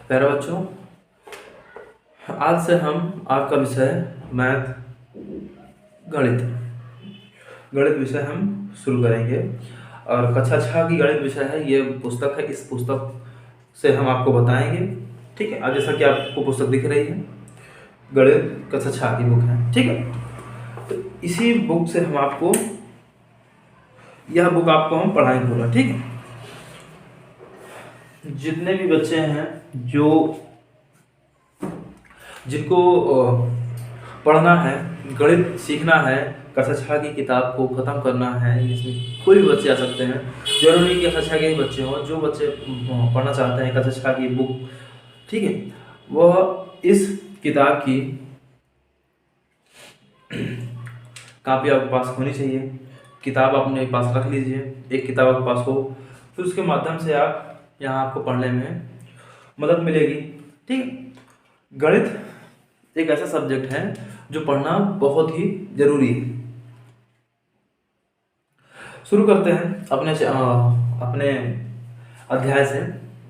प्यारे बच्चों, आज से हम आपका विषय मैथ गणित गणित विषय हम शुरू करेंगे। और कक्षा 6 की गणित विषय है, ये पुस्तक है। इस पुस्तक से हम आपको बताएंगे। ठीक है, अब जैसा कि आपको पुस्तक दिख रही है, गणित कक्षा 6 की बुक है। ठीक है, तो इसी बुक से हम आपको, यह बुक आपको हम पढ़ाएंगे पूरा। ठीक है, जितने भी बच्चे हैं जो जिनको पढ़ना है, गणित सीखना है, कक्षा 6 की किताब को ख़त्म करना है, इसमें कोई भी बच्चे आ सकते हैं। जरूरी नहीं कि कक्षा 6 के ही बच्चे हों, जो बच्चे पढ़ना चाहते हैं कक्षा 6 की बुक, ठीक है, वह इस किताब की कापी आपके पास होनी चाहिए। किताब अपने पास रख लीजिए, एक किताब आपके पास हो, फिर उसके माध्यम से आप यहाँ आपको पढ़ने में मदद मिलेगी। ठीक है, गणित एक ऐसा सब्जेक्ट है जो पढ़ना बहुत ही जरूरी है। शुरू करते हैं अपने अध्याय से।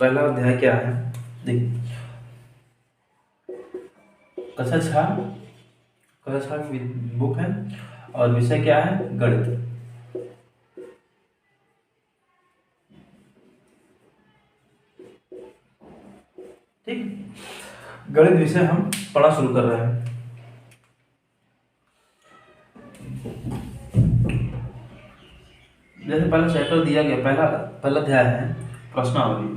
पहला अध्याय क्या है, देखिए, कक्षा 6 की बुक है और विषय क्या है, गणित। ठीक, गणित विषय हम पढ़ना शुरू कर रहे हैं। जैसे पहला चैप्टर दिया गया, पहला अध्याय है प्रश्नावली।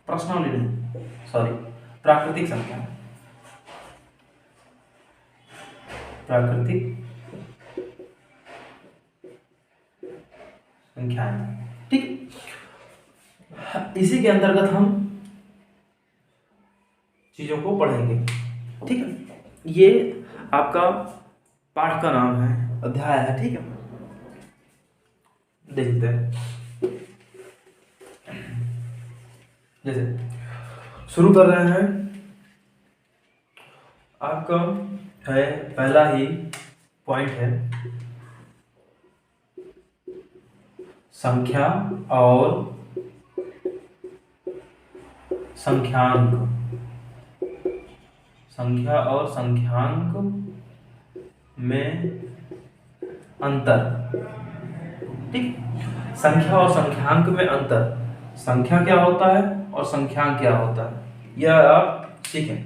प्रश्नावली नहीं, सॉरी, प्राकृतिक संख्या। प्राकृतिक संख्याएं। ठीक, इसी के अंतर्गत हम चीजों को पढ़ेंगे। ठीक है, ये आपका पाठ का नाम है, अध्याय है। ठीक है, देखते हैं। जैसे शुरू कर रहे हैं, आपका है पहला ही पॉइंट है, संख्या और संख्यांक। संख्या और संख्यांक में अंतर। ठीक, संख्या और संख्यांक में अंतर। संख्या क्या होता है और संख्यांक क्या होता है, यह आप सीखें।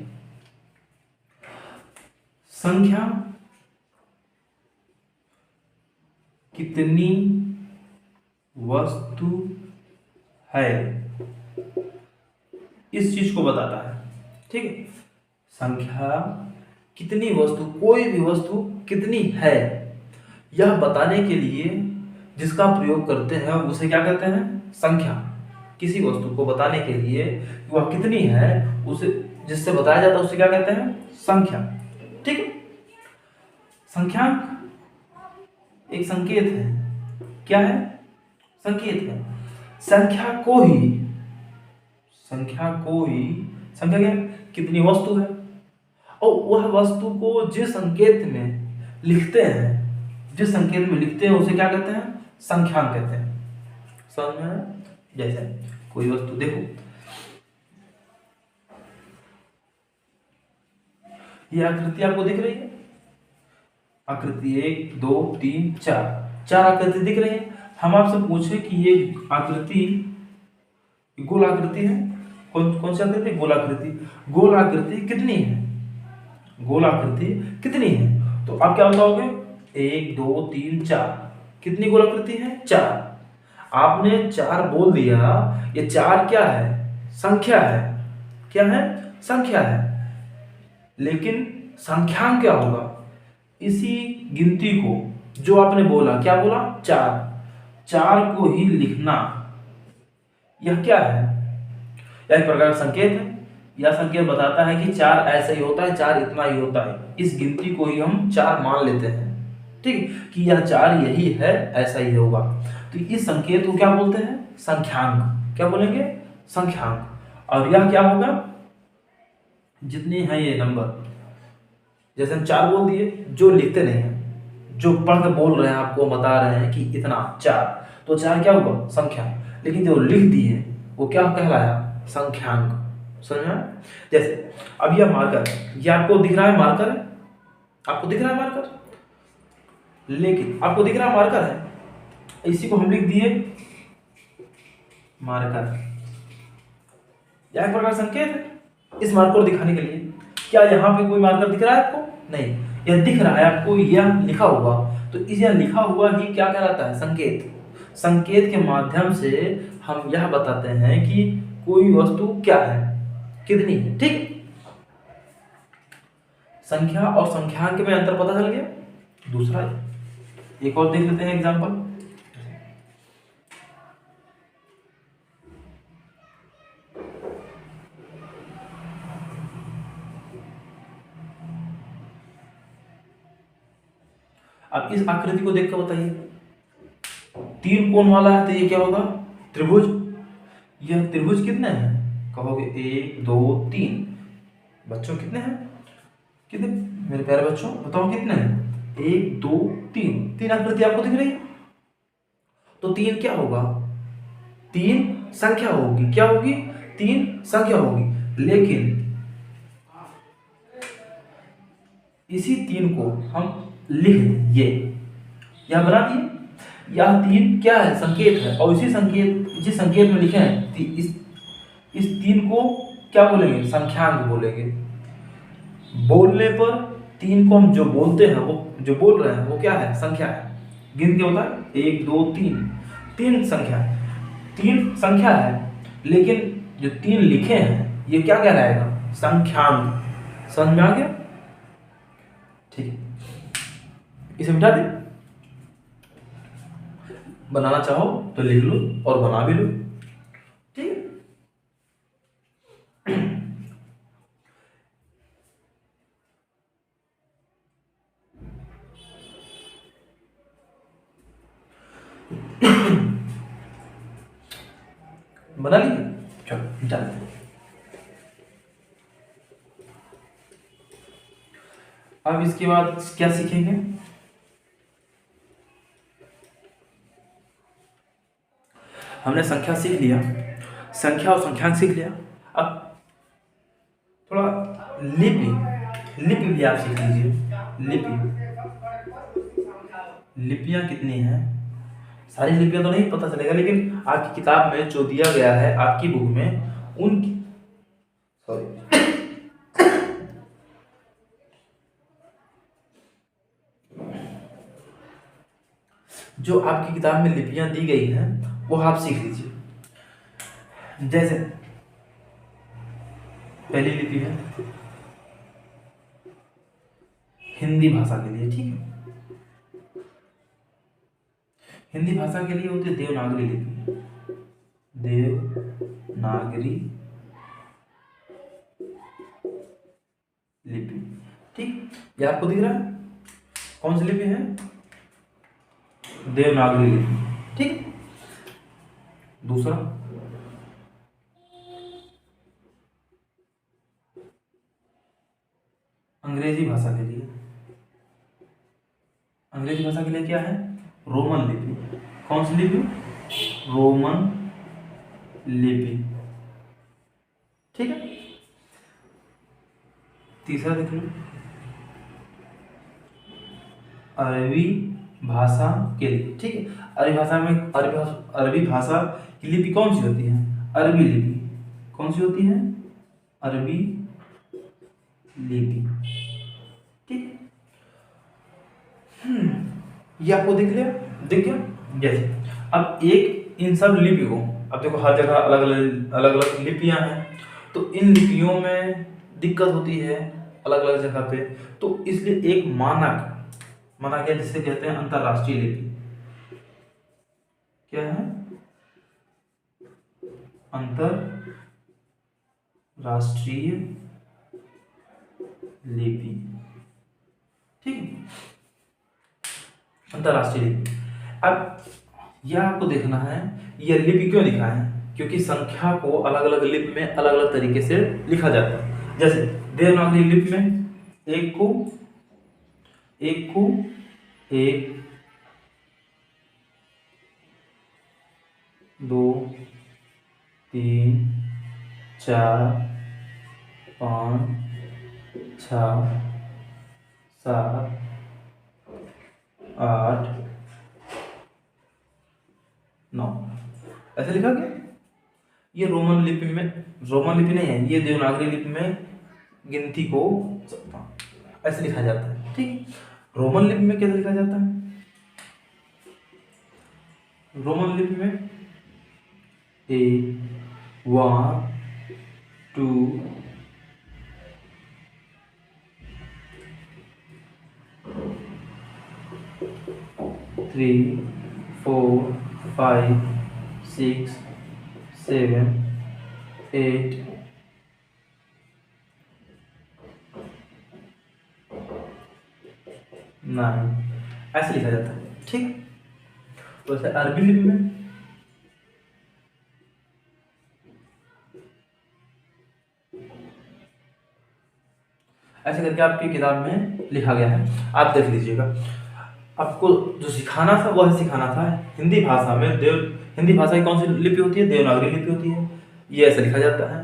संख्या कितनी वस्तु है, इस चीज को बताता है। ठीक है, संख्या कितनी वस्तु, कोई भी वस्तु कितनी है, यह बताने के लिए जिसका प्रयोग करते हैं उसे क्या कहते हैं, संख्या। किसी वस्तु को बताने के लिए वह कितनी है, उसे जिससे बताया जाता है उसे क्या कहते हैं, संख्या। ठीक है, संख्यांक एक संकेत है। क्या है, संकेत है। संख्या क्या है, कितनी वस्तु है, और वह वस्तु को जिस संकेत में लिखते हैं उसे क्या कहते हैं, संख्यांक कहते हैं। समझ में आया? जैसे कोई वस्तु देखो, ये आकृति आपको दिख रही है, आकृति 1 2 3 4 आकृति दिख रही है। हम आपसे पूछे कि ये आकृति गोल आकृति है, कौन सी आकृति, गोल आकृति। गोल आकृति कितनी है, गोल आकृति कितनी है, तो आप क्या बताओगे, 1 2 3 4। कितनी गोल आकृति है, 4। आपने 4 बोल दिया, ये 4 क्या है, संख्या है। क्या है, संख्या है। लेकिन संख्यांक क्या होगा, इसी गिनती को जो आपने बोला, क्या बोला, 4 को ही लिखना, यह क्या है, यह एक प्रकार का संकेत है। यह संकेत बताता है कि 4 ऐसा ही होता है, 4 इतना ही होता है। इस गिनती को ही हम 4 मान लेते हैं। ठीक है, कि यह 4 यही है, ऐसा ही होगा। तो इस संकेत को क्या बोलते हैं, संख्यांक। क्या बोलेंगे, संख्यांक। और यह क्या होगा, जितनी है ये नंबर, जैसे हम 4 बोल दिए, जो लिखते नहीं है, जो पढ़ के बोल रहे हैं, आपको बता रहे हैं कि इतना 4, तो 4 क्या हुआ? संख्या। लेकिन जो लिख दिए वो क्या कहलाया? संख्यांक। समझ में आया? जैसे अब यह मार्कर, ये आपको दिख रहा है मार्कर है, आपको दिख रहा है मार्कर, लेकिन आपको दिख रहा है मार्कर है, इसी को हम लिख दिए मार्कर। यह एक प्रकार संकेत है इस मार्कर को दिखाने के लिए। क्या यहाँ पे कोई मार्कर दिख रहा है आपको? नहीं, यह दिख रहा है आपको, यह लिखा हुआ। तो इस यह लिखा हुआ ही क्या कहलाता है? संकेत। संकेत के माध्यम से हम यह बताते हैं कि कोई वस्तु क्या है, कितनी है। ठीक, संख्या और संख्यांक में अंतर पता चल गया। दूसरा एक और देख लेते हैं एग्जांपल। अब इस आकृति को देखकर बताइए, 3 कोण वाला है तो ये क्या होगा? त्रिभुज। यह त्रिभुज कितने हैं? कहोगे 1 2 3। बच्चों कितने हैं? कितने मेरे प्यारे बच्चों बताओ कितने हैं? 1 2 3। 3 आकृति आपको दिख रही है। तो 3 क्या होगा? 3 संख्या होगी। क्या होगी? 3 संख्या होगी। लेकिन इसी 3 को हम लिख दें, ये यह बना दिए। यह 3 क्या है? संकेत है। और इसी संकेत, जिस संकेत में लिखे हैं इस 3 को क्या बोलेंगे? संख्यांक बोलेंगे। बोलने पर 3 को हम जो बोलते हैं, वो जो बोल रहे हैं वो क्या है? संख्या है। गिन के होता है 1 2 3। 3 संख्या है, 3 संख्या है, लेकिन जो 3 लिखे हैं ये क्या कहलाएगा? संख्यांक। समझ में आ गया? ठीक है, इसे मिटा दे। बनाना चाहो तो लिख लो और बना भी लो। ठीक है, बना लिए? चलो मिटा दे। अब इसके बाद क्या सीखेंगे? हमने संख्या सीख लिया, संख्या और संख्यांक सीख लिया। अब थोड़ा लिपि भी आप सीख लीजिए। लिपियां कितनी हैं? सारी लिपियां तो नहीं पता चलेगा, लेकिन आपकी किताब में जो दिया गया है, आपकी बुक में, उनकी जो आपकी किताब में लिपियां दी गई हैं वो आप सीख लीजिए। जैसे पहली लिपि है हिंदी भाषा के लिए। ठीक है, हिंदी भाषा के लिए होती है देवनागरी लिपि। देवनागरी लिपि। ठीक, ये आपको दिख रहा है कौन सी लिपि है? देवनागरी लिपि। ठीक, दूसरा अंग्रेजी भाषा के लिए। अंग्रेजी भाषा के लिए क्या है? रोमन लिपि। कौन सी लिपि? रोमन लिपि। ठीक है, तीसरा देख लो अरबी भाषा के लिए। ठीक है, अरबी भाषा में अरबी भाषा की लिपि कौन सी होती है? अरबी लिपि। कौन सी होती है? अरबी लिपि। ठीक, ये आपको दिख लिया, दिख गया? जैसे अब एक इन सब लिपि को, अब देखो हर जगह अलग अलग लिपियां हैं, तो इन लिपियों में दिक्कत होती है अलग अलग जगह पे। तो इसलिए एक मानक है जिसे कहते हैं अंतरराष्ट्रीय लिपि। क्या है? अंतरराष्ट्रीय लिपि। ठीक है, अंतरराष्ट्रीय लिपि। अब यह आपको देखना है यह लिपि क्यों लिखा है, क्योंकि संख्या को अलग अलग लिपि में अलग अलग तरीके से लिखा जाता है। जैसे देवनागरी लिपि में एक को एक 2 3 4 5 6 7 8 9 ऐसे लिखा गया। ये रोमन लिपि में, रोमन लिपि नहीं है, ये देवनागरी लिपि में गिनती को ऐसे लिखा जाता है। ठीक है, रोमन लिपि में कैसे लिखा जाता है? रोमन लिपि में A 1 2 3 4 5 6 7 8 9 ऐसे लिखा जाता है। ठीक, तो ऐसे अरबी लिपि में ऐसे करके आपकी किताब में लिखा गया है, आप देख लीजिएगा। आपको जो सिखाना था वह सिखाना था हिंदी भाषा में। हिंदी भाषा की कौन सी लिपि होती है? देवनागरी लिपि होती है, ये ऐसे लिखा जाता है।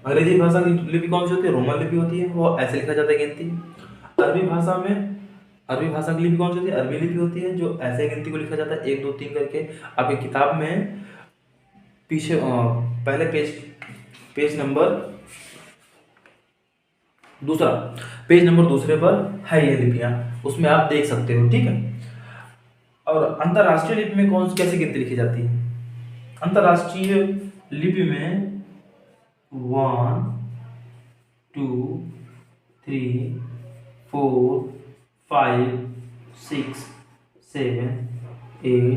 अंग्रेजी भाषा की लिपि कौन सी होती है? रोमन लिपि होती है, वो ऐसे लिखा जाता है गिनती। अरबी भाषा में, अरबी भाषा की लिपि कौन सी होती है? अरबी लिपि होती है, जो ऐसे गिनती को लिखा जाता है 1 2 3 करके। आपकी किताब में पीछे पहले पेज नंबर दूसरा, पेज नंबर दूसरे पर है ये लिपियां, उसमें आप देख सकते हो। ठीक है, और अंतरराष्ट्रीय लिपि में कौन कैसी गिनती लिखी जाती है? अंतरराष्ट्रीय लिपि में 1 2 3 4 5 6 7 8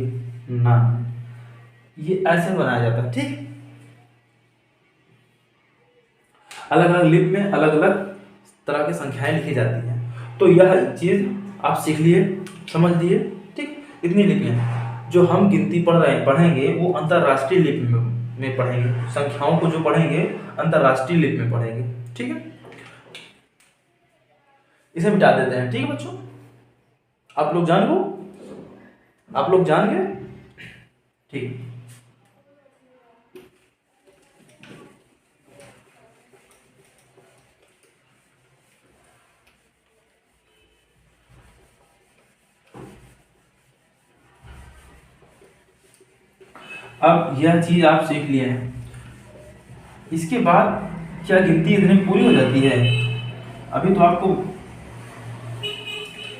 9 ये ऐसे बनाया जाता है। ठीक, अलग अलग लिपि में अलग अलग तरह की संख्याएं लिखी जाती हैं। तो यह चीज आप सीख लिए, समझ लिए। ठीक, इतनी लिपियां जो हम गिनती पढ़ेंगे वो अंतरराष्ट्रीय लिपि में पढ़ेंगे। संख्याओं को जो पढ़ेंगे अंतरराष्ट्रीय लिपि में पढ़ेंगे। ठीक है, इसे मिटा देते हैं। ठीक है बच्चों, आप लोग जान लो, आप लोग जान गए। ठीक, अब यह चीज आप सीख लिए हैं, इसके बाद क्या गिनती इतनी पूरी हो जाती है? अभी तो आपको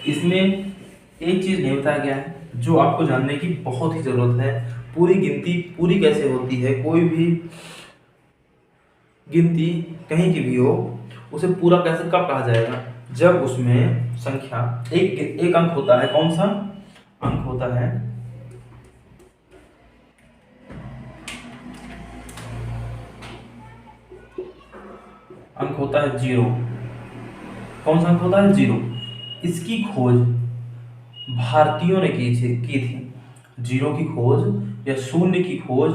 इसमें एक चीज नहीं बताया गया है जो आपको जानने की बहुत ही जरूरत है। पूरी गिनती पूरी कैसे होती है? कोई भी गिनती कहीं की भी हो, उसे पूरा कैसे कब कहा जाएगा? जब उसमें संख्या एक अंक होता है। कौन सा अंक होता है? अंक होता है 0। कौन सा अंक होता है? 0। इसकी खोज भारतीयों ने की थी। 0 की खोज या शून्य की खोज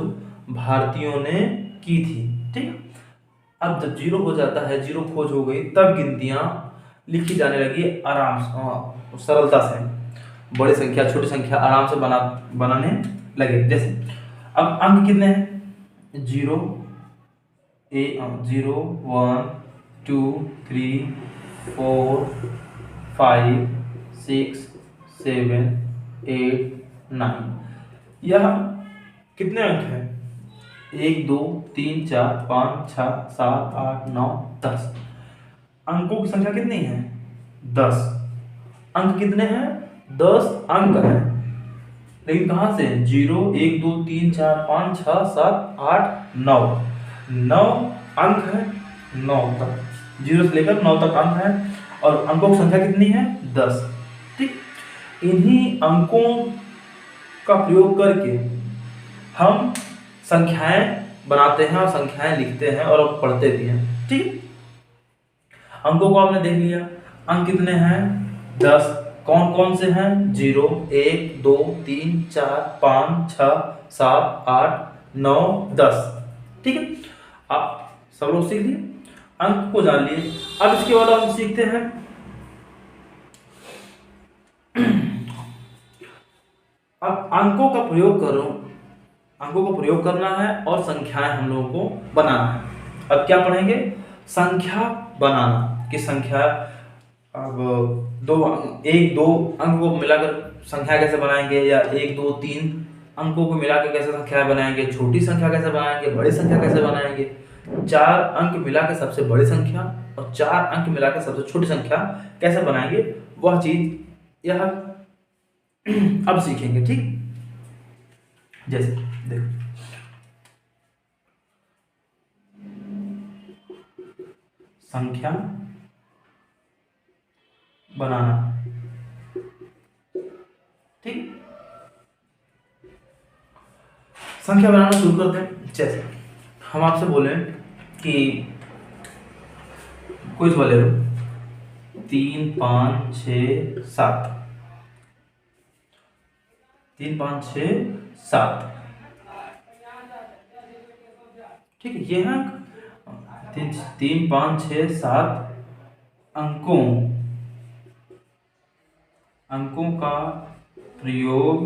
भारतीयों ने की थी। ठीक, अब जब 0 हो जाता है, 0 खोज हो गई, तब गिनतियां लिखी जाने लगी आराम सरलता से। बड़ी संख्या छोटी संख्या आराम से बनाने लगे। जैसे अब अंक कितने हैं? 0 0 1 2 3 4 5 6 7 8 9। यह कितने अंक हैं? 1 2 3 4 5 6 7 8 9 10। अंकों की संख्या कितनी है? 10। अंक कितने हैं? 10 अंक हैं। लेकिन कहां से? 0 1 2 3 4 5 6 7 8 9 9 अंक है। 9 तक, 0 से लेकर 9 तक अंक है, और अंकों की संख्या कितनी है? 10। ठीक, इन्हीं अंकों का प्रयोग करके हम संख्याएं बनाते हैं और संख्याएं लिखते हैं और पढ़ते भी हैं। ठीक, अंकों को आपने देख लिया। अंक कितने हैं? 10। कौन कौन से हैं? 0 1 2 3 4 5 6 7 8 9 10। ठीक है, आप सब लोग सीख लिए, अंक को जान लिए। अब इसके बाद हम सीखते हैं अब अंकों का प्रयोग करो अंकों का प्रयोग करना है और संख्याएं हम लोगों को बनाना है। अब क्या पढ़ेंगे? संख्या बनाना की संख्या। अब एक दो अंक को मिलाकर संख्या कैसे बनाएंगे, या एक दो तीन अंकों को मिलाकर कैसे संख्या बनाएंगे, छोटी संख्या कैसे बनाएंगे, बड़ी संख्या कैसे बनाएंगे, चार अंक मिलाकर सबसे बड़ी संख्या और चार अंक मिलाकर सबसे छोटी संख्या कैसे बनाएंगे, वह चीज यह अब सीखेंगे। ठीक, जैसे देखो संख्या बनाना। ठीक, संख्या बनाना शुरू करते हैं। जैसे हम आपसे बोले कि कुछ वाले लो 3 5 6 7, 3 5 6 7। ठीक है, ये है 3 5 6 7 अंकों का प्रयोग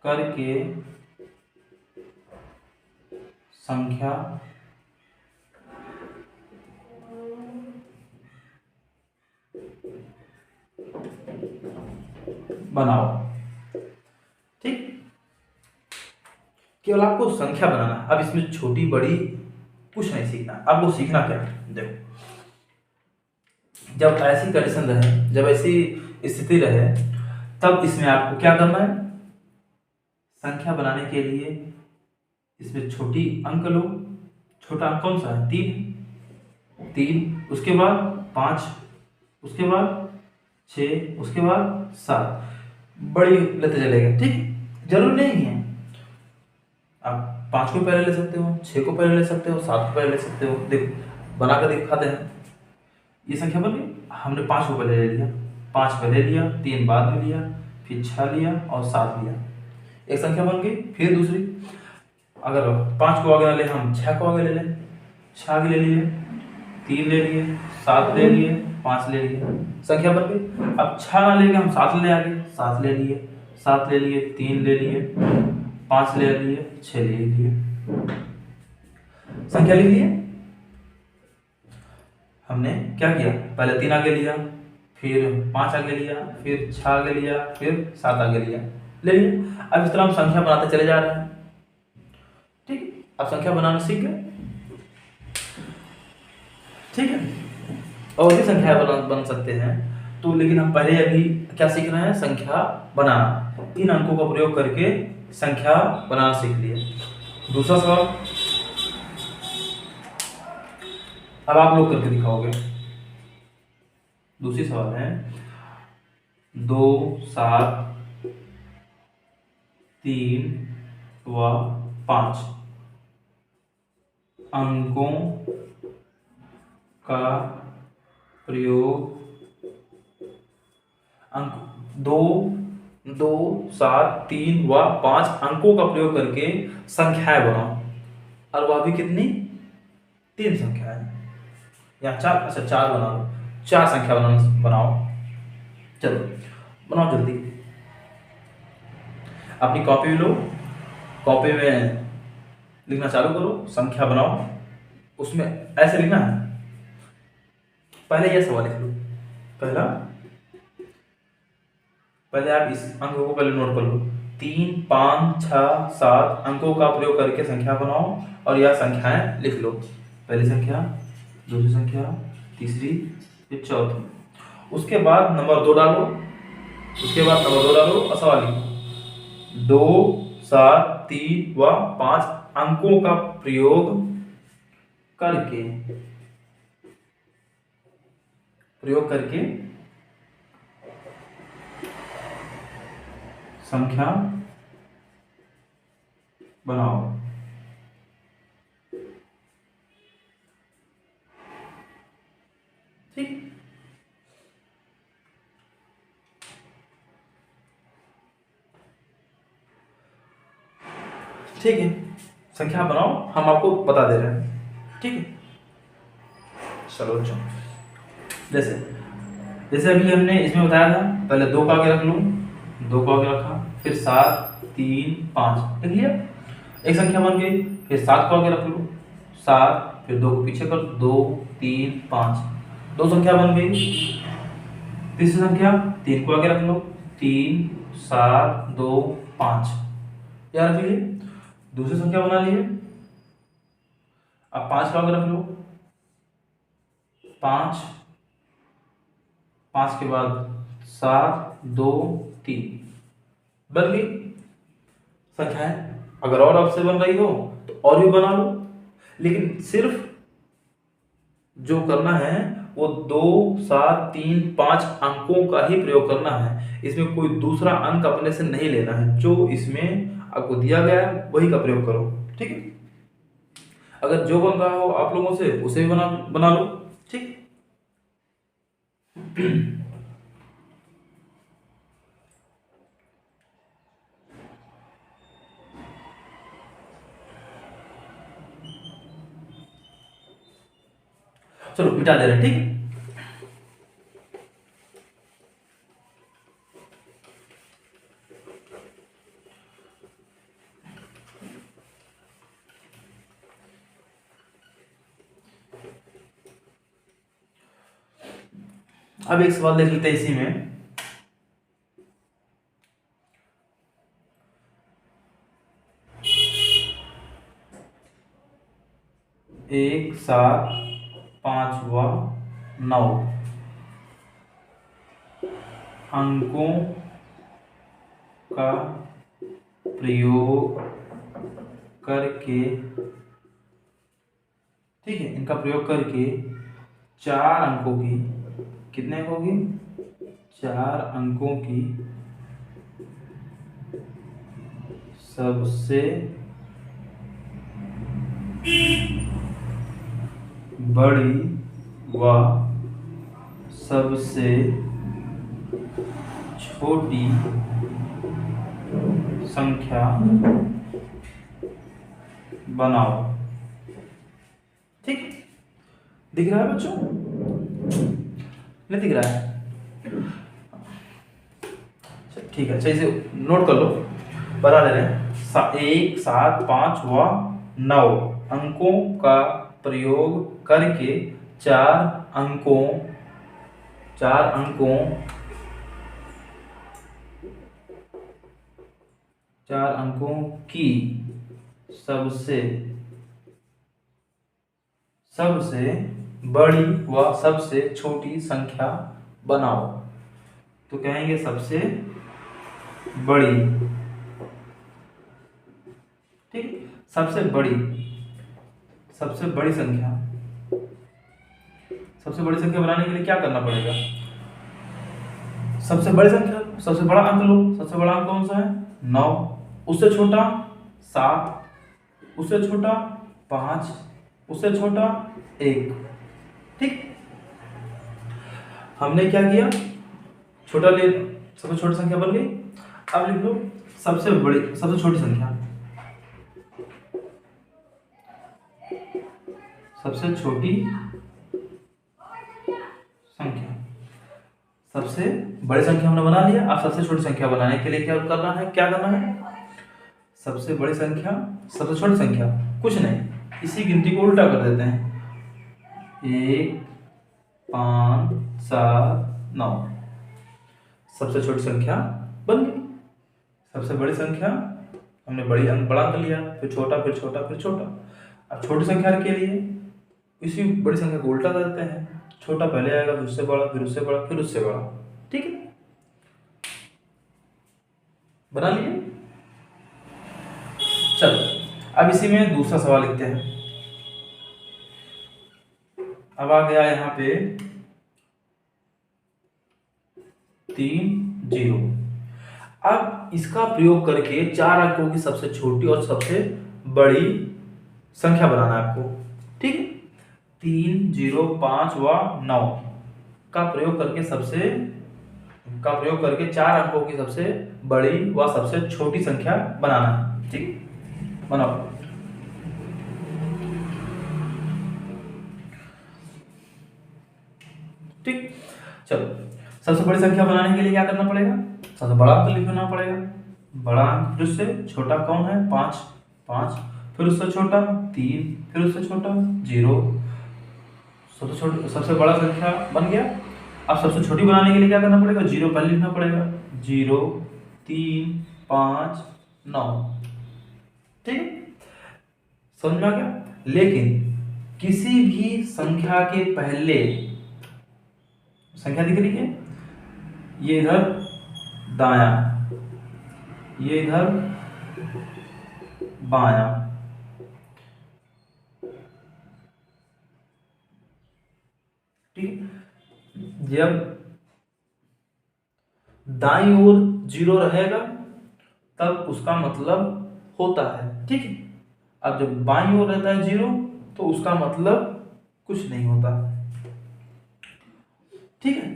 करके संख्या बनाओ। ठीक, केवल आपको संख्या बनाना। अब इसमें छोटी बड़ी कुछ नहीं सीखना। आपको सीखना क्या है? देखो, जब ऐसी कंडीशन रहे, जब ऐसी स्थिति रहे, तब इसमें आपको क्या करना है? संख्या बनाने के लिए इसमें छोटी अंक लो। छोटा अंक कौन सा है? 3, उसके बाद 5, उसके बाद 6, उसके बाद 7, बड़ी लेते चलेगा। ठीक, जरूर नहीं है आप 5 को पहले ले सकते हो, 6 को पहले ले सकते हो, 7 को पहले ले सकते हो। देखो बना कर दिखाते हैं। ये संख्या बन गई। हमने 5 को पहले ले लिया, 5 पहले लिया, 3 बाद में लिया, फिर 6 लिया और 7 लिया, एक संख्या बन गई। फिर दूसरी, अगर 5 को आगे ना ले, हम 6 को आगे ले लें, 6 आगे ले लिए, 3 ले लिए, 7 ले लिए, 5 ले लिए, संख्या बन गई। अब 6 ना लेके हम 7 ले आगे, 7 ले लिए, 7 ले लिए, 3 ले लिए, 5 ले लिए, 6 ले लिए, संख्या लिख लिए। हमने क्या किया? पहले 3 आगे लिया, फिर 5 आगे लिया, फिर 6 आगे लिया, फिर 7 आगे लिया, ले लिया। अब इस तरह हम संख्या बनाते चले जा रहे हैं। ठीक, अब संख्या बनाना सीख गए। ठीक है, और भी संख्या बन सकते हैं तो, लेकिन हम पहले अभी क्या सीख रहे हैं? संख्या बनाना। इन अंकों का प्रयोग करके संख्या बनाना सीख लिए। दूसरा सवाल अब आप लोग करके दिखाओगे। दूसरी सवाल है 2 7 3 व 5 अंकों का प्रयोग, अंक 2 7 3 व 5 अंकों का प्रयोग करके संख्याएं बनाओ। और वह भी कितनी? 3 संख्याएं, या 4। अच्छा 4 बना लो, 4 संख्या बनाओ। चलो बनाओ जल्दी। अपनी कॉपी लो, कॉपी में लिखना चालू करो, संख्या बनाओ। उसमें ऐसे लिखना है। पहले यह सवाल लिख लो। पहले आप इस अंक को पहले नोट कर लो। 3 5 6 7 अंकों का प्रयोग करके संख्या बनाओ और यह संख्याएं लिख लो। पहली संख्या, दूसरी संख्या, तीसरी, फिर चौथी। उसके बाद नंबर 2 डालो, उसके बाद नंबर 2 डालो और सवाल लिखो। 2 7 3 व 5 अंकों का प्रयोग करके संख्या बनाओ। ठीक, ठीक है, संख्या बनाओ, हम आपको बता दे रहे हैं। ठीक है, चलो अच्छा। जैसे अभी हमने इसमें बताया था, पहले 2 को आगे रख लूँ, 2 को आगे रखा, फिर 7, 3 5 लिख लिया। एक संख्या बन गई। फिर 7 को आगे रख लो, 7, फिर 2 को पीछे कर, 2 3 5, 2 संख्या बन गई। तीसरी संख्या 3 को आगे रख लो, 3 7 2 5, याद रख लीजिए। दूसरी संख्या बना लिए। अब 5 को आगे रख लो, 5, 5 के बाद 7 2 3, बन गई संख्याएं। अगर और आपसे बन रही हो तो और भी बना लो, लेकिन सिर्फ जो करना है वो 2 7 3 5 अंकों का ही प्रयोग करना है। इसमें कोई दूसरा अंक अपने से नहीं लेना है। जो इसमें आपको दिया गया है वही का प्रयोग करो, ठीक है। अगर जो बन रहा हो आप लोगों से उसे भी बना लो, ठीक। चलो मिटा दे रहे हैं, ठीक है। अब एक सवाल देख लेते हैं इसी में। एक 7 5 व 9 अंकों का प्रयोग करके, ठीक है, इनका प्रयोग करके 4 अंकों की, कितने अंकों की, 4 अंकों की सबसे बड़ी व सबसे छोटी संख्या बनाओ, ठीक। दिख रहा है बच्चों? नहीं दिख रहा है? ठीक है, अच्छा इसे नोट कर लो, बता दे रहे हैं। 1 7 5 व 9 अंकों का प्रयोग करके 4 अंकों की सबसे बड़ी व सबसे छोटी संख्या बनाओ। तो कहेंगे सबसे बड़ी, ठीक, सबसे बड़ी संख्या। सबसे बड़ी संख्या बनाने के लिए क्या करना पड़ेगा? सबसे बड़ी संख्या, सबसे बड़ा अंक लो। सबसे बड़ा अंक कौन सा है? 9। उससे छोटा 7, उससे छोटा 5, उससे छोटा 1, ठीक। हमने क्या किया? छोटा ले, सबसे छोटी संख्या बन गई। अब लिख लो सबसे बड़ी, सबसे छोटी संख्या। सबसे छोटी संख्या, सबसे बड़ी संख्या हमने बना लिया। अब सबसे छोटी संख्या बनाने के लिए क्या करना है? सबसे बड़ी संख्या, सबसे छोटी संख्या, कुछ नहीं, इसी गिनती को उल्टा कर देते हैं। 1 5 7 9, सबसे छोटी संख्या बन गई। सबसे बड़ी संख्या हमने बड़ा अंक लिया, फिर छोटा, फिर छोटा, फिर छोटा। अब छोटी संख्या के लिए इसी बड़ी संख्या को उल्टा कर देते हैं। छोटा पहले आएगा, फिर उससे बड़ा, फिर उससे बड़ा, फिर उससे बड़ा, ठीक है। बना लिए? चलो अब इसी में दूसरा सवाल लिखते हैं। अब आ गया यहाँ पे 3 0। अब इसका प्रयोग करके 4 अंकों की सबसे छोटी और सबसे बड़ी संख्या बनाना है आपको, ठीक है। 3 0 5 व 9 का प्रयोग करके 4 अंकों की सबसे बड़ी व सबसे छोटी संख्या बनाना है, ठीक। बनाओ। ठीक, चलो सबसे बड़ी संख्या बनाने के लिए क्या करना पड़ेगा? सबसे बड़ा अंक लिखना पड़ेगा। बड़ा अंक, फिर उससे छोटा कौन है? 5, 5, फिर उससे छोटा 3, फिर उससे छोटा 0। सबसे छोटी, सबसे बड़ा संख्या बन गया। अब सबसे छोटी बनाने के लिए क्या करना पड़ेगा? 0 पहले लिखना पड़ेगा। 0, 3, 5, 9। ठीक है, समझ में आ गया? लेकिन किसी भी संख्या के पहले संख्या दिख रही है, ये इधर दाया, ये इधर बाया। ठीक है, जब दाईं ओर 0 रहेगा तब उसका मतलब होता है। ठीक है, अब जब बाईं ओर रहता है 0 तो उसका मतलब कुछ नहीं होता। ठीक है,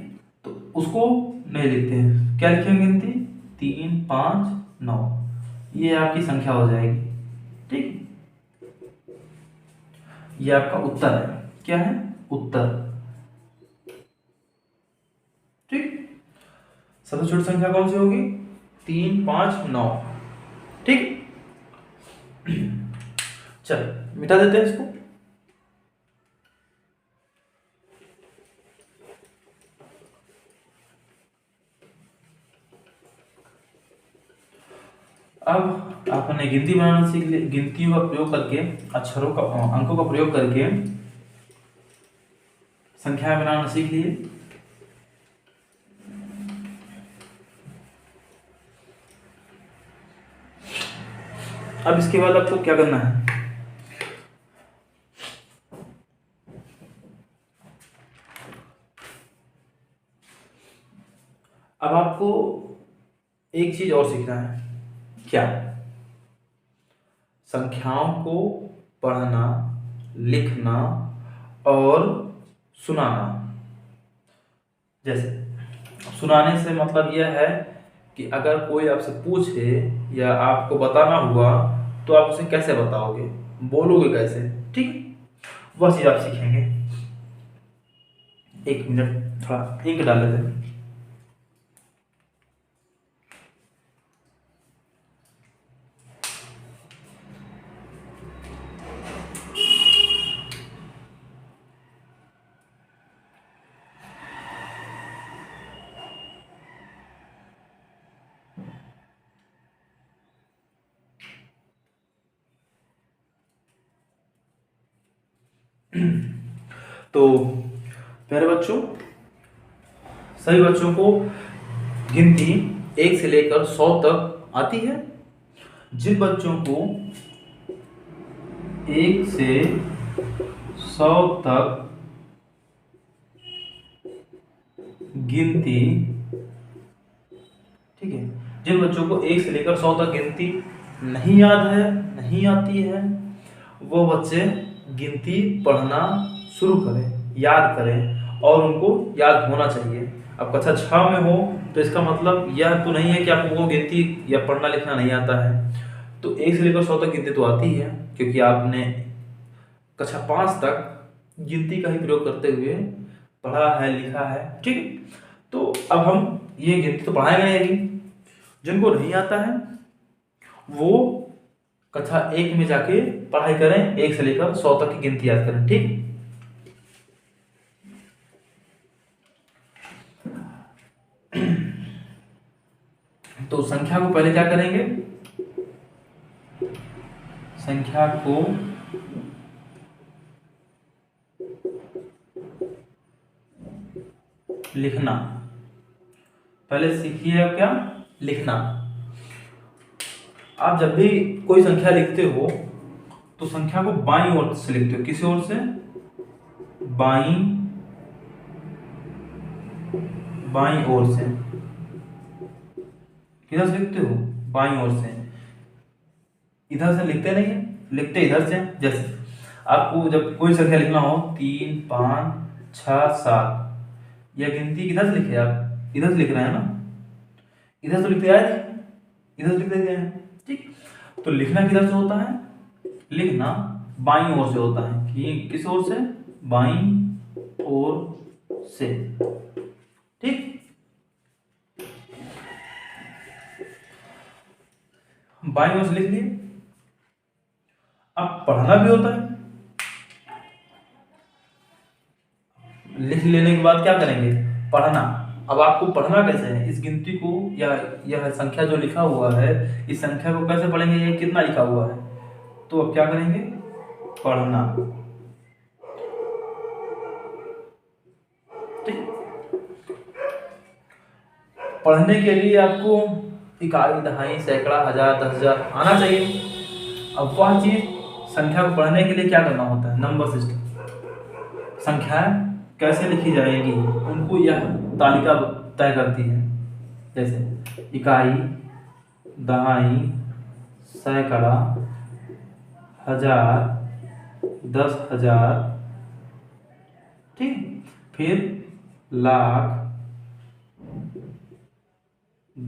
तो उसको नहीं लिखते हैं। क्या लिखेंगे गिनती? 3, 5, 9, ये आपकी संख्या हो जाएगी। ठीक, ये आपका उत्तर है। क्या है? उत्तर। ठीक, सबसे छोटी संख्या कौन सी होगी? 3, 5, 9। ठीक, चल मिटा देते हैं इसको। अब आपने गिनती बनाना सीख लिया, गिनतियों का प्रयोग करके, अक्षरों का, अंकों का प्रयोग करके संख्या बनाना सीख लिए। अब इसके बाद आपको क्या करना है? अब आपको एक चीज और सीखना है। क्या? संख्याओं को पढ़ना, लिखना और सुनाना। जैसे सुनाने से मतलब यह है कि अगर कोई आपसे पूछे या आपको बताना हुआ तो आप उसे कैसे बताओगे, बोलोगे कैसे। ठीक, वह चीज आप सीखेंगे। एक मिनट, थोड़ा इंक डाल लेते हैं। तो प्यारे बच्चों, सभी बच्चों को गिनती 1 से लेकर 100 तक आती है। जिन बच्चों को 1 से 100 तक गिनती, ठीक है, जिन बच्चों को 1 से लेकर 100 तक गिनती नहीं याद है, नहीं आती है, वो बच्चे गिनती पढ़ना शुरू करें, याद करें, और उनको याद होना चाहिए। अब कक्षा 6 में हो तो इसका मतलब यह तो नहीं है कि आपको गिनती या पढ़ना लिखना नहीं आता है। तो 1 से लेकर 100 तक गिनती तो आती है, क्योंकि आपने कक्षा 5 तक गिनती का ही प्रयोग करते हुए पढ़ा है, लिखा है। ठीक है, तो अब हम ये गिनती तो पढ़ाएंगे नहीं। जिनको नहीं आता है वो कक्षा 1 में जाके पढ़ाई करें, 1 से लेकर 100 तक की गिनती याद करें। ठीक, तो संख्या को पहले क्या करेंगे? संख्या को लिखना पहले सीखिए। अब क्या? लिखना। आप जब भी कोई संख्या लिखते हो तो संख्या को बाईं ओर से लिखते हो। किस ओर से? बाईं ओर से। किधर से लिखते हो? बाईं ओर से। इधर से लिखते नहीं है, लिखते इधर से। जैसे आपको जब कोई संख्या लिखना हो 3, 5, 6, 7, यह गिनती किधर से लिखे? आप इधर से लिख रहे हैं ना, इधर से लिखते आए नहीं, इधर से लिख देते हैं। ठीक, तो लिखना किधर से होता है? लिखना बाईं ओर से होता है। कि किस ओर से? बाईं ओर से। ठीक, बाईं ओर से लिख लिए। अब पढ़ना भी होता है, लिख लेने के बाद क्या करेंगे, पढ़ना। अब आपको पढ़ना कैसे है, इस गिनती को या यह संख्या जो लिखा हुआ है, इस संख्या को कैसे पढ़ेंगे, ये कितना लिखा हुआ है, तो अब क्या करेंगे, पढ़ना। ठीक, पढ़ने के लिए आपको इकाई, दहाई, सैकड़ा, हजार, 10,000 आना चाहिए। अब वह चीज संख्या को पढ़ने के लिए क्या करना होता है, नंबर सिस्टम। संख्याएं कैसे लिखी जाएगी उनको यह तालिका तय करती है, जैसे इकाई, दहाई, सैकड़ा, हजार, 10,000, ठीक, फिर लाख,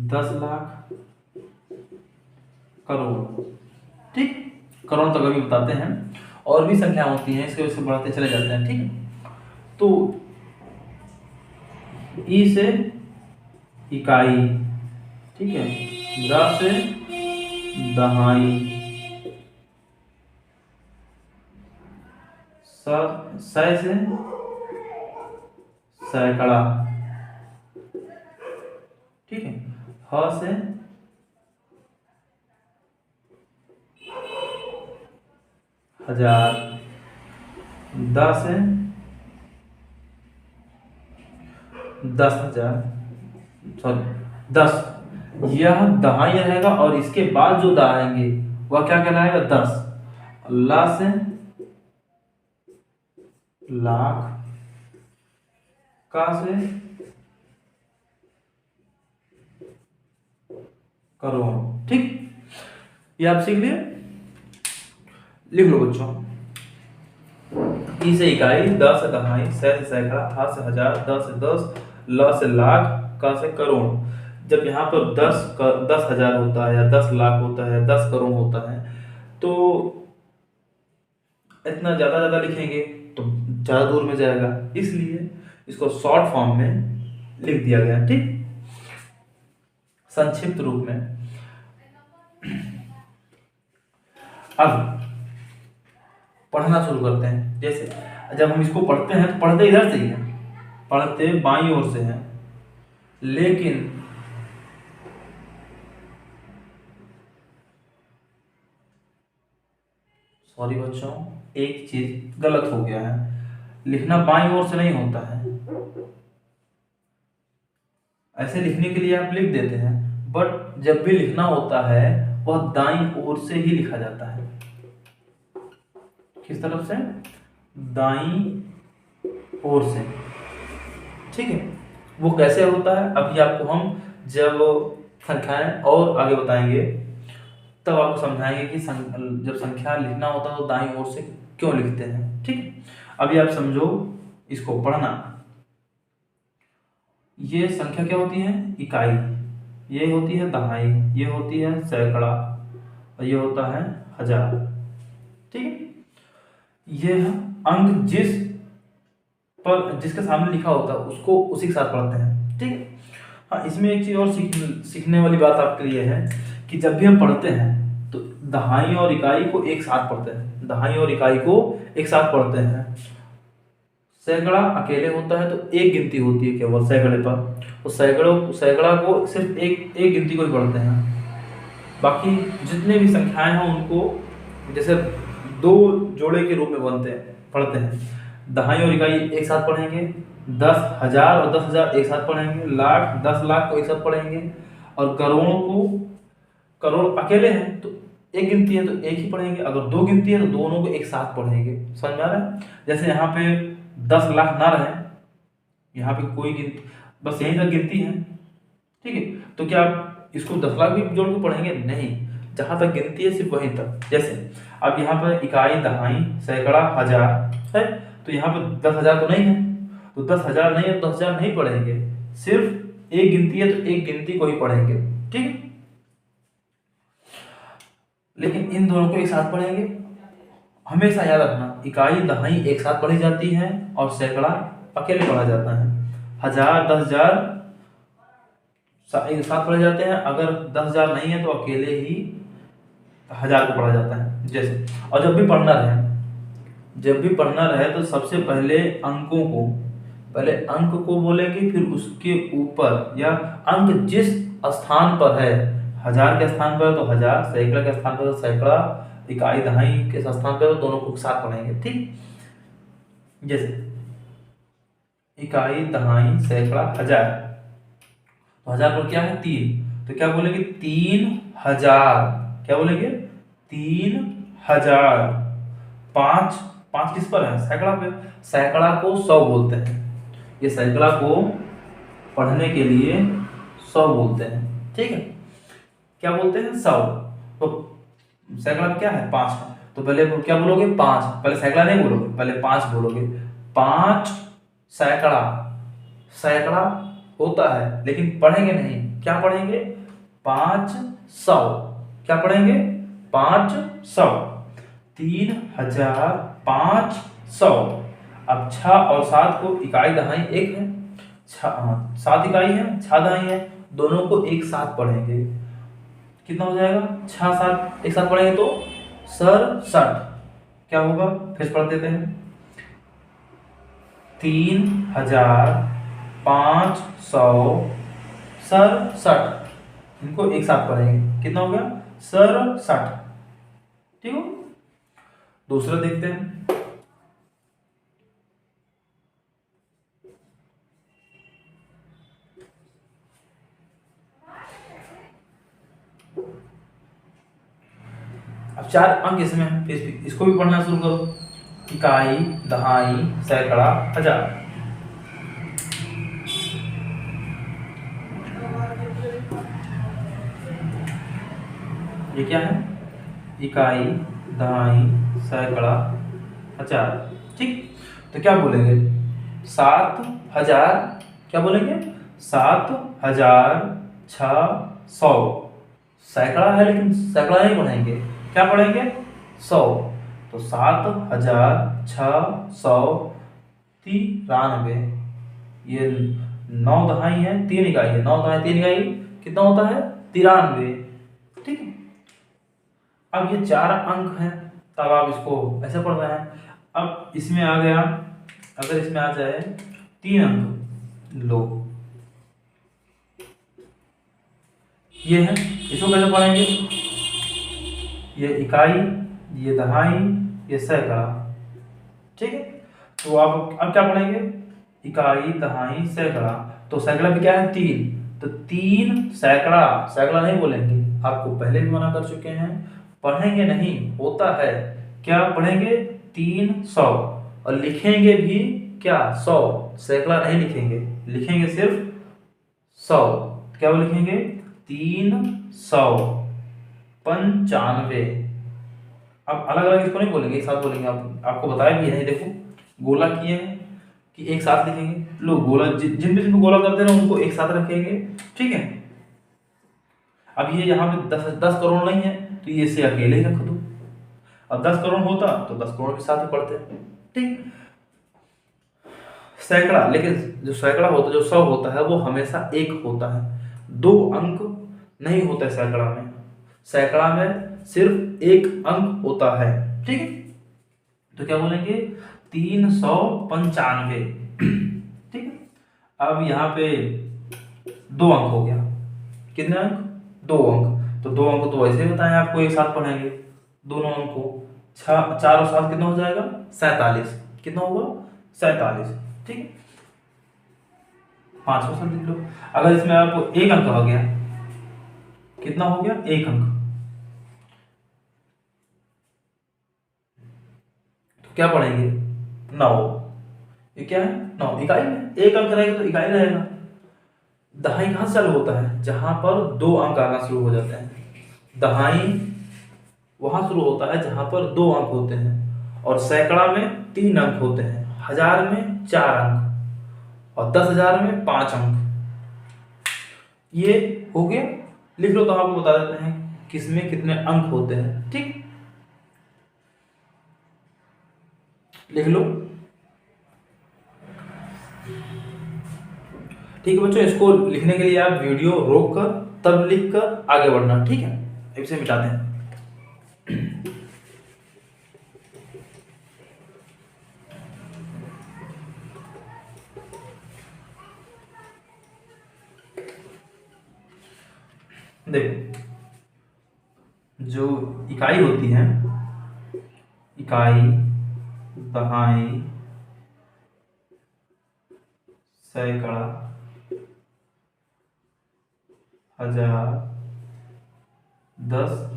10 लाख, करोड़। ठीक, करोड़ तक अभी बताते हैं, और भी संख्या होती हैं, इसके वजह से बढ़ाते चले जाते हैं। ठीक है, तो ई से इकाई, ठीक है, द से दहाई, सै से सैकड़ा, ठीक है, ह से हजार, द से 10,000, सॉरी 10, यह दहाई रहेगा और इसके बाद जो दहाएंगे वह क्या कहलाएगा, 10। ला से लाख, का से करोड़। ठीक, ये आप सीख लिए, लिख लो बच्चों। ई से इकाई, द से दहाई, सै से सैकड़ा, हा से हजार, द से 10, ल से लाख, का से करोड़। जब यहाँ पर 10,000 होता है या 10 लाख होता है, 10 करोड़ होता है, तो इतना ज्यादा लिखेंगे तो ज्यादा दूर में जाएगा, इसलिए इसको शॉर्ट फॉर्म में लिख दिया गया। ठीक, संक्षिप्त रूप में। अब पढ़ना शुरू करते हैं। जैसे जब हम इसको पढ़ते हैं तो पढ़ते इधर से ही है, पढ़ते बाईं ओर से हैं, लेकिन सॉरी बच्चों, एक चीज गलत हो गया है, लिखना बाईं ओर से नहीं होता है। ऐसे लिखने के लिए आप लिख देते हैं, बट जब भी लिखना होता है वह दाईं ओर से ही लिखा जाता है। किस तरफ से, दाईं ओर से। ठीक है, वो कैसे होता है अभी आपको हम जब संख्याएं और आगे बताएंगे तब आपको समझाएंगे कि जब संख्या लिखना होता है तो दाईं ओर से क्यों लिखते हैं। ठीक है, अभी आप समझो इसको पढ़ना। ये संख्या क्या होती है, इकाई, ये होती है दहाई, ये होती है सैकड़ा, और ये होता है हजार। ठीक है, ये अंक जिसके सामने लिखा होता है उसको उसी के साथ पढ़ते हैं। ठीक है, हाँ, इसमें एक चीज और सीखने वाली बात आपके लिए है कि जब भी हम पढ़ते हैं तो दहाई और इकाई को एक साथ पढ़ते हैं, दहाई और इकाई को एक साथ पढ़ते हैं। सैकड़ा अकेले होता है तो एक गिनती होती है केवल सैकड़े पर, तो सैकड़ा को सिर्फ एक गिनती को ही पढ़ते हैं। बाकी जितने भी संख्याएं हैं उनको जैसे दो जोड़े के रूप में पढ़ते हैं। दहाई और इकाई एक साथ पढ़ेंगे, 10,000 और 10,000 एक साथ पढ़ेंगे, लाख 10 लाख को एक साथ पढ़ेंगे, और करोड़ अकेले हैं तो एक गिनती है तो एक ही पढ़ेंगे, अगर दो गिनती है तो दोनों को एक साथ पढ़ेंगे। समझ में आ रहा है? जैसे यहाँ पे 10 लाख ना रहे, यहाँ पे कोई गिनती, बस यहीं तक गिनती है। ठीक है, तो क्या आप इसको 10 लाख भी जोड़ के पढ़ेंगे? नहीं, जहां तक गिनती है सिर्फ वहीं तक। जैसे अब यहाँ पर इकाई, दहाई, सैकड़ा, हजार है, तो यहाँ पर 10,000 तो नहीं है, तो 10,000 नहीं है तो 10,000 नहीं पढ़ेंगे, सिर्फ एक गिनती है तो एक गिनती को ही पढ़ेंगे। ठीक है, लेकिन इन दोनों को एक साथ पढ़ेंगे। हमेशा याद रखना, इकाई दहाई एक साथ पढ़ी जाती है और सैकड़ा अकेले पढ़ा जाता है। हजार 10,000 एक साथ पढ़े जाते हैं, अगर 10,000 नहीं है तो अकेले ही 1000 को पढ़ा जाता है जैसे। और जब भी पढ़ना रहे तो सबसे पहले अंक को बोलेंगे, फिर उसके ऊपर या अंक जिस स्थान पर है, 1000 के स्थान पर तो 1000, सैकड़ा के स्थान पर तो सैकड़ा, इकाई दहाई के स्थान पर तो दोनों को साथ पढ़ेंगे। ठीक, जैसे इकाई दहाई सैकड़ा 1000, तो 1000 पर क्या है 3, तो क्या बोलेंगे 3000। क्या बोलेंगे 3000। 5 किस पर है, सैकड़ा पे। सैकड़ा को 100 बोलते हैं, ये सैकड़ा को पढ़ने के लिए 100 बोलते हैं। ठीक है, क्या बोलते हैं 100। तो सैकड़ा में क्या है 5, तो पहले क्या बोलोगे 5, पहले सैकड़ा नहीं बोलोगे, पहले 5 बोलोगे। 5 सैकड़ा, सैकड़ा होता है लेकिन पढ़ेंगे नहीं, क्या पढ़ेंगे 500। क्या पढ़ेंगे 500। 3500। अब 6 और 7 को इकाई दहाई एक है, 7 इकाई है 6 दहाई है, दोनों को एक साथ पढ़ेंगे। कितना हो जाएगा 6 7 एक साथ पढ़ेंगे तो 67। क्या होगा फिर पढ़ देते हैं 3567, इनको एक साथ पढ़ेंगे, कितना हो गया 67। ठीक हो, दूसरा देखते हैं। अब 4 अंक इसमें है, इसको भी पढ़ना शुरू करो। इकाई दहाई सैकड़ा 1000। ये क्या है इकाई दहाई सैकड़ा 1000। ठीक, तो क्या बोलेंगे 7000। क्या बोलेंगे 7600। सैकड़ा है लेकिन सैकड़ा नहीं पढ़ेंगे, क्या पढ़ेंगे 100। तो 7693। ये 9 दहाई है 3 इकाई है, 9 दहाई 3 इकाई कितना होता है 93। ठीक है, अब ये 4 अंक हैं, तब आप इसको ऐसे पढ़ रहे हैं। अब इसमें आ गया, अगर इसमें आ जाए 3 अंक लो, ये है, इसको कैसे पढ़ेंगे, ये इकाई, ये दहाई, ये सैकड़ा। ठीक है, तो आप अब क्या पढ़ेंगे इकाई दहाई सैकड़ा। तो सैकड़ा भी क्या है 3, तो 3 सैकड़ा, सैकड़ा नहीं बोलेंगे, आपको पहले भी मना कर चुके हैं, पढ़ेंगे नहीं होता है। क्या पढ़ेंगे 300, और लिखेंगे भी क्या 100, सैकड़ा नहीं लिखेंगे, लिखेंगे सिर्फ 100। क्या वो लिखेंगे 395। अब अलग अलग इसको नहीं बोलेंगे, एक साथ बोलेंगे। आपको बताया भी है, देखो गोला किए हैं कि एक साथ लिखेंगे। लोग गोला जिन भी गोला करते हैं उनको एक साथ रखेंगे। ठीक है, अब ये यहाँ पे 10 करोड़ नहीं है तो ये से अकेले ही रख दो। अब 10 करोड़ होता तो 10 करोड़ के साथ ही पढ़ते। ठीक, सैकड़ा, लेकिन जो सैकड़ा होता है, जो 100 होता है, वो हमेशा एक होता है, 2 अंक नहीं होता है सैकड़ा में। सैकड़ा में सिर्फ एक अंक होता है। ठीक है, तो क्या बोलेंगे 395। ठीक है, अब यहाँ पे 2 अंक हो गया, कितने अंक 2 अंक, तो 2 अंक तो वैसे ही बताएं आपको, एक साथ पढ़ेंगे दोनों अंक को। 4 और 7 कितना हो जाएगा 47। कितना होगा 47। ठीक है, 5% लिख लो। अगर इसमें आपको एक अंक हो गया, कितना हो गया 1 अंक, तो क्या पढ़ेंगे 9। ये क्या है 9, इकाई में 1 अंक रहेगा तो इकाई रहेगा। दहाई कहाँ से चालू होता है, जहां पर 2 अंक आना शुरू हो जाते हैं। दहाई वहां शुरू होता है जहां पर 2 अंक होते हैं, और सैकड़ा में 3 अंक होते हैं, 1000 में 4 अंक, और 10,000 में 5 अंक। ये हो गया, लिख लो तो आपको बता देते हैं किसमें कितने अंक होते हैं। ठीक, लिख लो। ठीक है बच्चों, इसको लिखने के लिए आप वीडियो रोक कर तब लिख कर आगे बढ़ना। ठीक है, इसे मिटाते हैं। देखो, जो इकाई होती है, इकाई, दहाई, सैकड़ा, हजार, 10,000,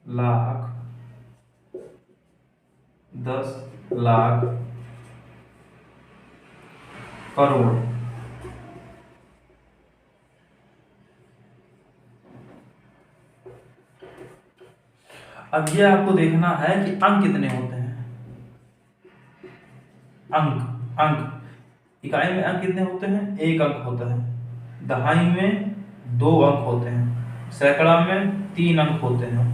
लाख, 10,00,000, करोड़। अब ये आपको देखना है कि अंक कितने होते हैं। अंक अंक इकाई में अंक कितने होते हैं? 1 अंक होता है। दहाई में 2 अंक होते हैं। सैकड़ा में 3 अंक होते हैं।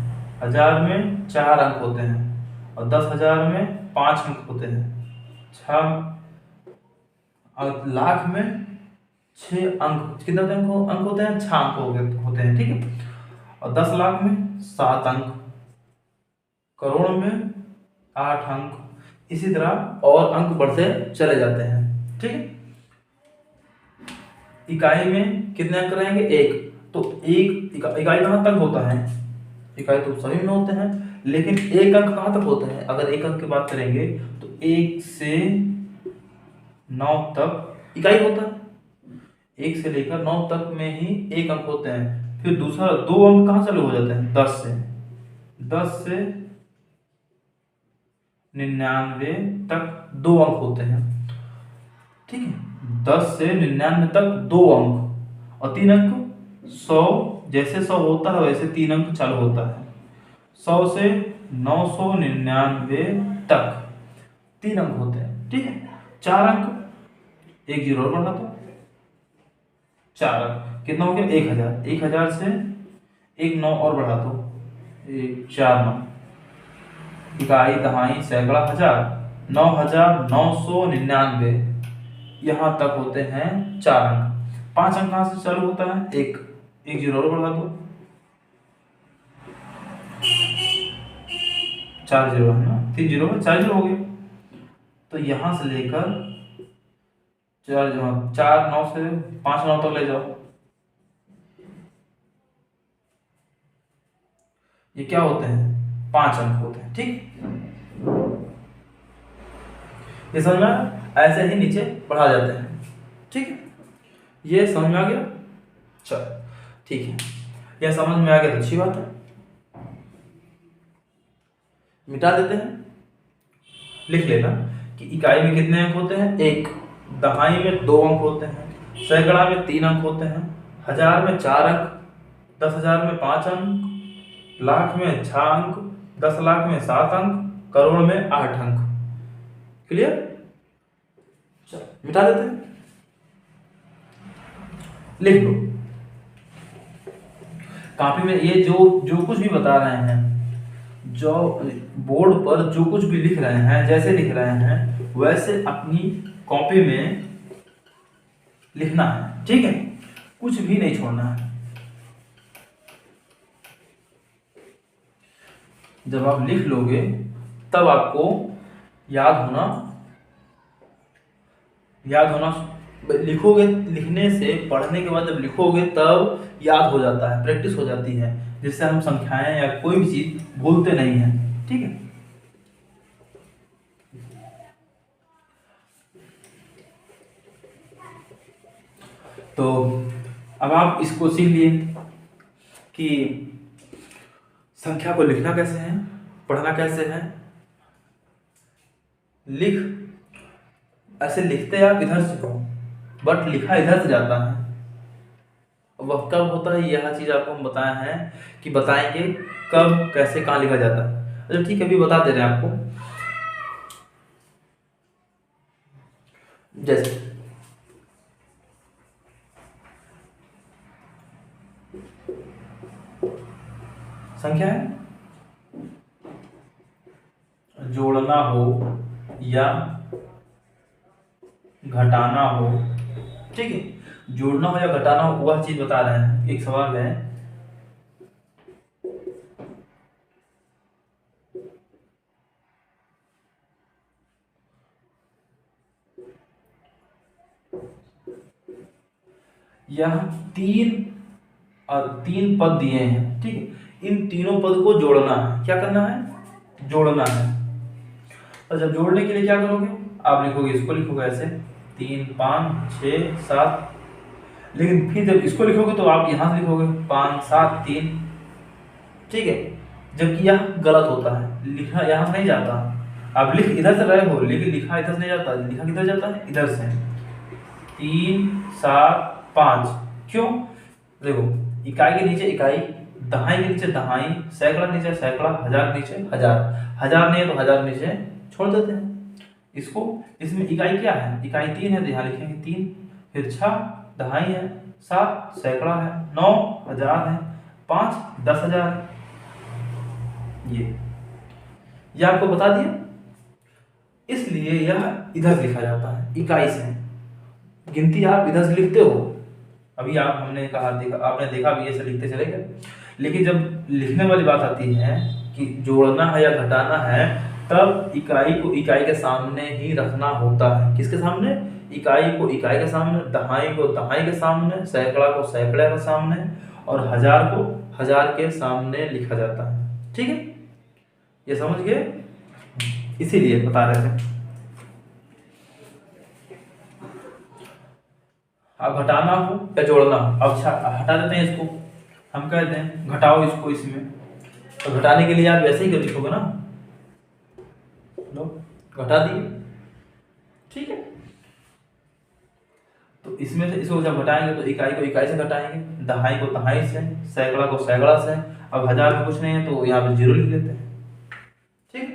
हजार में 4 अंक होते हैं और 10,000 में 5 अंक होते हैं। और लाख में 6 अंक, कितने अंक होते हैं? 6 अंक होते हैं, ठीक है। और 10 लाख में 7 अंक, करोड़ में 8 अंक, इसी तरह और अंक बढ़ते चले जाते हैं, ठीक है। इकाई में कितने अंक रहेंगे? 1। तो एक इकाई कहाँ तक होता है? इकाई तो सभी में होते हैं, लेकिन 1 अंक कहाँ तक होते हैं? अगर 1 अंक की बात करेंगे तो 1 से 9 तक इकाई होता है। 1 से लेकर 9 तक में ही 1 अंक होते हैं। फिर दूसरा 2 अंक कहाँ चालू हो जाते हैं? 10 से 99 तक 2 अंक होते हैं, ठीक है। 10 से 99 तक 2 अंक और 3 अंक। 100, जैसे 100 होता है वैसे 3 अंक चालू होता है। 100 से 999 तक 3 अंक होते हैं, ठीक है। 4 अंक, एक जीरो और बढ़ा दो, 4 अंक कितना हो गया? 1000। 1000 से एक 9 और बढ़ा दो, 4 9। इकाई, दहाई, सैकड़ा, हजार, 9,999 यहाँ तक होते हैं 4 अंक। 5 अंक कहाँ से चालू होता है? एक जीरो और बढ़ा दो, 4 जीरो है ना, 3 जीरो में 4 जीरो हो गए। तो यहाँ से लेकर 4 9 से 5 9 तक ले जाओ, ये क्या होते हैं? 5 अंक होते हैं, ठीक। ये समझ में? ऐसे ही नीचे बढ़ा जाते हैं, ठीक है। ये समझ में आ गया? चलो ठीक है, यह समझ में आ गया तो अच्छी बात है। मिटा देते हैं। लिख लेना कि इकाई में कितने अंक होते हैं? 1। दहाई में 2 अंक होते हैं। सैकड़ा में 3 अंक होते हैं। हजार में 4 अंक। 10,000 में 5 अंक। लाख में 6 अंक। 10 लाख में 7 अंक। करोड़ में 8 अंक। क्लियर? चलो मिटा देते हैं, लिख लो कॉपी में। ये जो कुछ भी बता रहे हैं, जो बोर्ड पर जो कुछ भी लिख रहे हैं, जैसे लिख रहे हैं वैसे अपनी कॉपी में लिखना है, ठीक है। कुछ भी नहीं छोड़ना है। जब आप लिख लोगे तब आपको याद होना लिखोगे, लिखने से पढ़ने के बाद जब लिखोगे तब याद हो जाता है, प्रैक्टिस हो जाती है, जिससे हम संख्याएं या कोई भी चीज भूलते नहीं हैं, ठीक है। तो अब आप इसको सीख लिए कि संख्या को लिखना कैसे है, पढ़ना कैसे है। ऐसे लिखते आप इधर से हो, बट लिखा इधर से जाता है। वह कब होता है, यह चीज आपको हम बताए हैं कि बताएंगे कब, कैसे, कहाँ लिखा जाता है। अच्छा ठीक है, अभी बता दे रहे हैं आपको। जैसे संख्या है, जोड़ना हो या घटाना हो, ठीक है, जोड़ना हो या घटाना हो वह चीज बता रहे हैं। एक सवाल है, यह तीन पद दिए हैं, ठीक है, इन तीनों पद को जोड़ना है। क्या करना है? जोड़ना है। और जब जोड़ने के लिए क्या करोगे, आप लिखोगे, इसको लिखोगे ऐसे 3 5 6 7, लेकिन फिर जब इसको लिखोगे तो आप यहां से लिखोगे 5 7 3, ठीक है, जबकि यह गलत होता है, लिखा यहां से नहीं जाता। आप लिख इधर से रहे हो लेकिन लिखा इधर से नहीं जाता, लिखा किधर जाता है? इधर से। 3 7 5, क्यों? देखो, इकाई के नीचे इकाई, दहाई के नीचे दहाई, सैकड़ा नीचे सैकड़ा, हजार के नीचे हजार, हजार नहीं है तो हजार नीचे छोड़ देते हैं इसको। इसमें इकाई क्या है? इकाई 3 है तो यहाँ लिखेंगे 3, फिर 6 दहाई है, 7 सैकड़ा है, 9 हजार है, 5 10,000 है। ये आपको बता दिया, इसलिए यह इधर लिखा जाता है इकाई से। गिनती आप इधर से लिखते हो, अभी आप हमने कहा देखा, आपने देखा भी ऐसे लिखते चले गए, लेकिन जब लिखने वाली बात आती है कि जोड़ना है या घटाना है, तब इकाई को इकाई के सामने ही रखना होता है। किसके सामने? इकाई को इकाई के सामने, दहाई को दहाई के सामने, सैकड़ा को सैकड़े के सामने, और हजार को हजार के सामने लिखा जाता है। ठीक है, ये समझ गए? इसीलिए बता रहे थे। अब घटाना हो या जोड़ना हो, अब अच्छा हटा देते हैं इसको, हम कहते हैं घटाओ इसको इसमें, तो घटाने के लिए आप वैसे ही कर लिखोगे ना, लो घटा दिए, ठीक है। तो इसमें से इसको जब घटाएंगे तो इकाई को इकाई से घटाएंगे, दहाई को दहाई से, सैकड़ा को सैकड़ा से। अब हजार में कुछ नहीं है तो यहाँ पे 0 लिख लेते हैं, ठीक।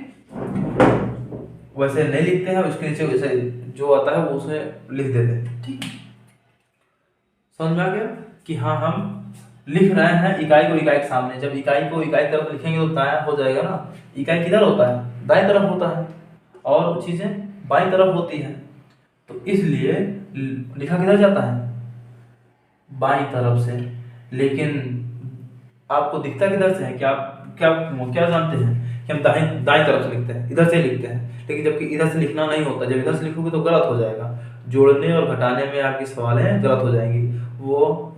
वैसे नहीं लिखते हैं, उसके नीचे वैसे जो आता है वो उसे लिख देते हैं, ठीक। समझ में आ गया कि हाँ, हम लिख रहे हैं इकाई को इकाई के सामने। जब इकाई को इकाई की तरफ लिखेंगे तो दायां हो जाएगा ना, इकाई किधर होता है? दाएं तरफ होता है, और चीजें बाईं तरफ होती हैं, तो इसलिए लिखा किधर जाता है? बाईं तरफ से। लेकिन आपको दिखता किधर से है? क्या क्या क्या जानते हैं कि हम दाएं तरफ से लिखते हैं, इधर से लिखते हैं, लेकिन जबकि इधर से लिखना नहीं होता। जब इधर से लिखोगे तो गलत हो जाएगा, जोड़ने और घटाने में आपकी सवालें गलत हो जाएंगी वो।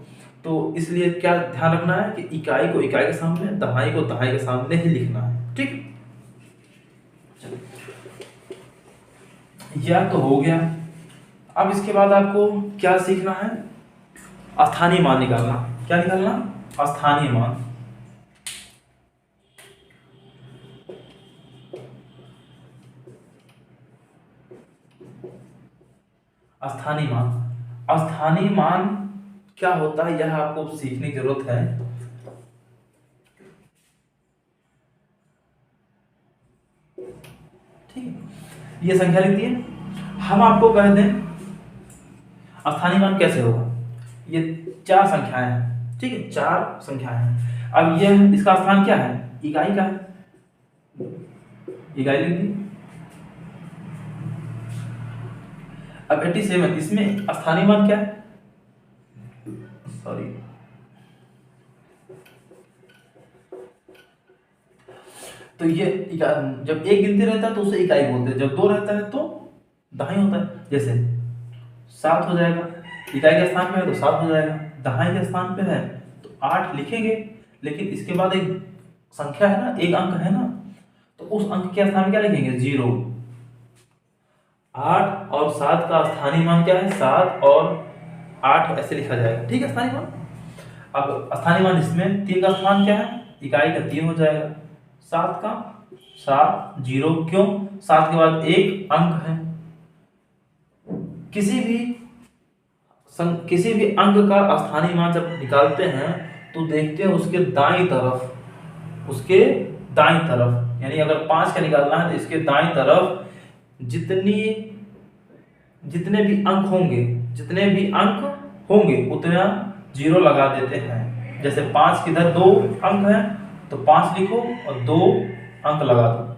तो इसलिए क्या ध्यान रखना है कि इकाई को इकाई के सामने, दहाई को दहाई के सामने ही लिखना है, ठीक। यह तो हो गया। अब इसके बाद आपको क्या सीखना है? स्थानीय मान निकालना। क्या निकालना? स्थानीय मान। स्थानीय मान, स्थानीय मान क्या होता है यह आपको सीखने की जरूरत है। ठीक, ये संख्या लिख दी है। हम आपको कह दें स्थानीय मान कैसे होगा। ये 4 संख्याएं हैं, ठीक है, 4 संख्याएं हैं। अब ये इसका स्थान क्या है? इकाई का है, इकाई लिख दी। अब 87, इसमें स्थानीय मान क्या है? सॉरी, तो ये जब एक गिनती रहता है तो उसे इकाई बोलते हैं, जब 2 रहता है तो दहाई होता है। जैसे 7 हो जाएगा, इकाई के स्थान पे है तो 7 हो जाएगा, दहाई के स्थान पे है तो 8 लिखेंगे, लेकिन इसके बाद एक संख्या है ना, एक अंक है ना, तो उस अंक के स्थान में क्या लिखेंगे? 0। 8 और 7 का स्थानीय मान क्या है? 7 और 8 ऐसे लिखा जाएगा, ठीक है, स्थानीय मान। अब स्थानीय मान इसमें 3 का स्थान क्या है? इकाई का 3 हो जाएगा, 7 का 7 0, क्यों? 7 के बाद एक अंक है। किसी भी अंक का स्थानीय मान जब निकालते हैं तो देखते हैं उसके दाईं तरफ, यानी अगर 5 का निकालना है तो इसके दाईं तरफ जितने भी अंक होंगे उतना 0 लगा देते हैं। जैसे 5 किधर 2 अंक है तो 5 लिखो और 2 अंक लगा दो,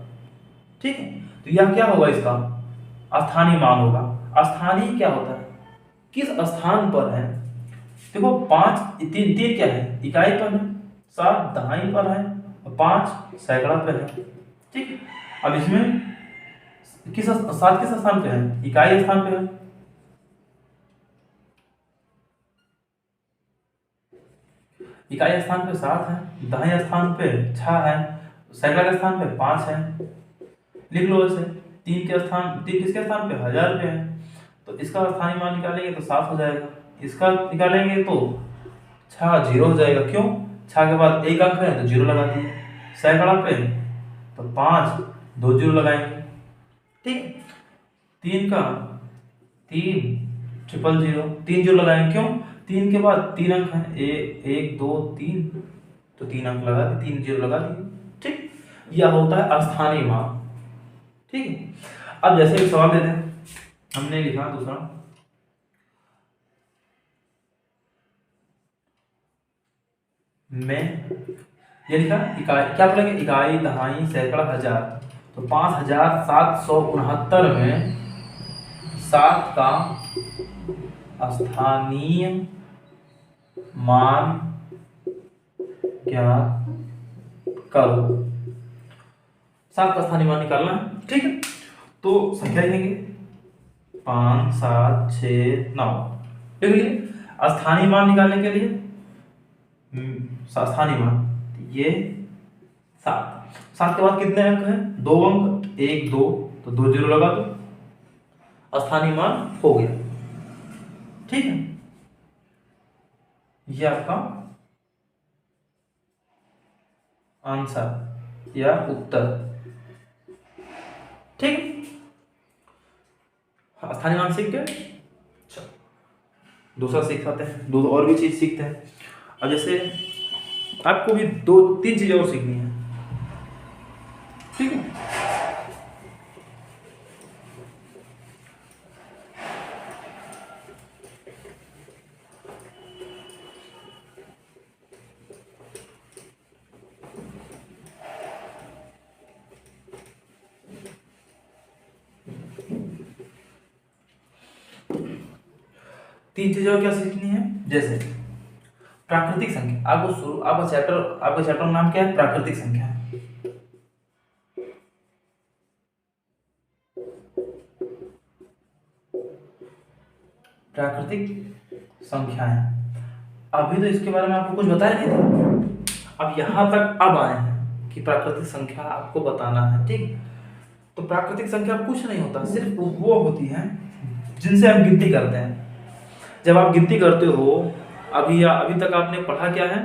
ठीक है। तो यह क्या होगा? इसका स्थानीय मान होगा। स्थानीय क्या होता है? किस स्थान पर है, देखो 5 तीन तीन क्या है, इकाई पर है, 7 दहाई पर है और 5 सैकड़ा पर है। ठीक, अब इसमें किस 7 किस स्थान पे है, इकाई स्थान पे है। इकाई स्थान पे 7 है, दहाई स्थान पे 6 है, सैकड़ा के स्थान पे 5 है। लिख लो ऐसे, 3 किसके स्थान पे, 1000 पे है, तो इसका स्थानीय मान निकालेंगे तो 7 हो जाएगा, इसका निकालेंगे तो 6 जीरो हो जाएगा। क्यों, 6 के बाद एक अंक है तो जीरो लगा दिए, सैकड़ा पे तो 5 2 जीरो लगाएंगे। ठीक, 3 का 3 ट्रिपल जीरो, 3 जीरो लगाएंगे। क्यों, 3 के बाद 3 अंक है, 1 2 3, तो 3 अंक लगा दिए, 3 जीरो लगा दिए। ठीक, यह होता है अस्थानीय मान। ठीक है, अब जैसे एक सवाल देते हैं, हमने लिखा दूसरा, मैं ये लिखा इकाई, क्या पढ़ेंगे, इकाई दहाई सैकड़ा हजार, तो 5769 में 7 का स्थानीय मान ज्ञात करो। 7 का स्थानीय मान निकालना है। ठीक है, तो संख्या लिखेंगे 5 7 6 9, लिख लिए। स्थानीय मान निकालने के लिए स्थानीय मान ये 7, 7 के बाद कितने अंक हैं, 2 अंक, 1 2, तो 2 जीरो लगा दो, स्थानीय मान हो गया। ठीक है, ये आपका आंसर या उत्तर। ठीक, स्थानीय मान सीख गए। चलो दूसरा सीखते हैं, दो और भी चीज सीखते हैं। अब जैसे आपको भी 2 3 चीजें और सीखनी है। ठीक है, तीन चीजें और क्या सीखनी है, जैसे प्राकृतिक संख्या। आपका चैप्टर नाम क्या है, प्राकृतिक संख्या। प्राकृतिक संख्याएं, अभी तो इसके बारे में आपको कुछ बताया नहीं था, अब यहां तक अब आए हैं कि प्राकृतिक संख्या आपको बताना है। ठीक, तो प्राकृतिक संख्या कुछ नहीं होता, सिर्फ वो होती है जिनसे हम गिनती करते हैं। जब आप गिनती करते हो, अभी तक आपने पढ़ा क्या है,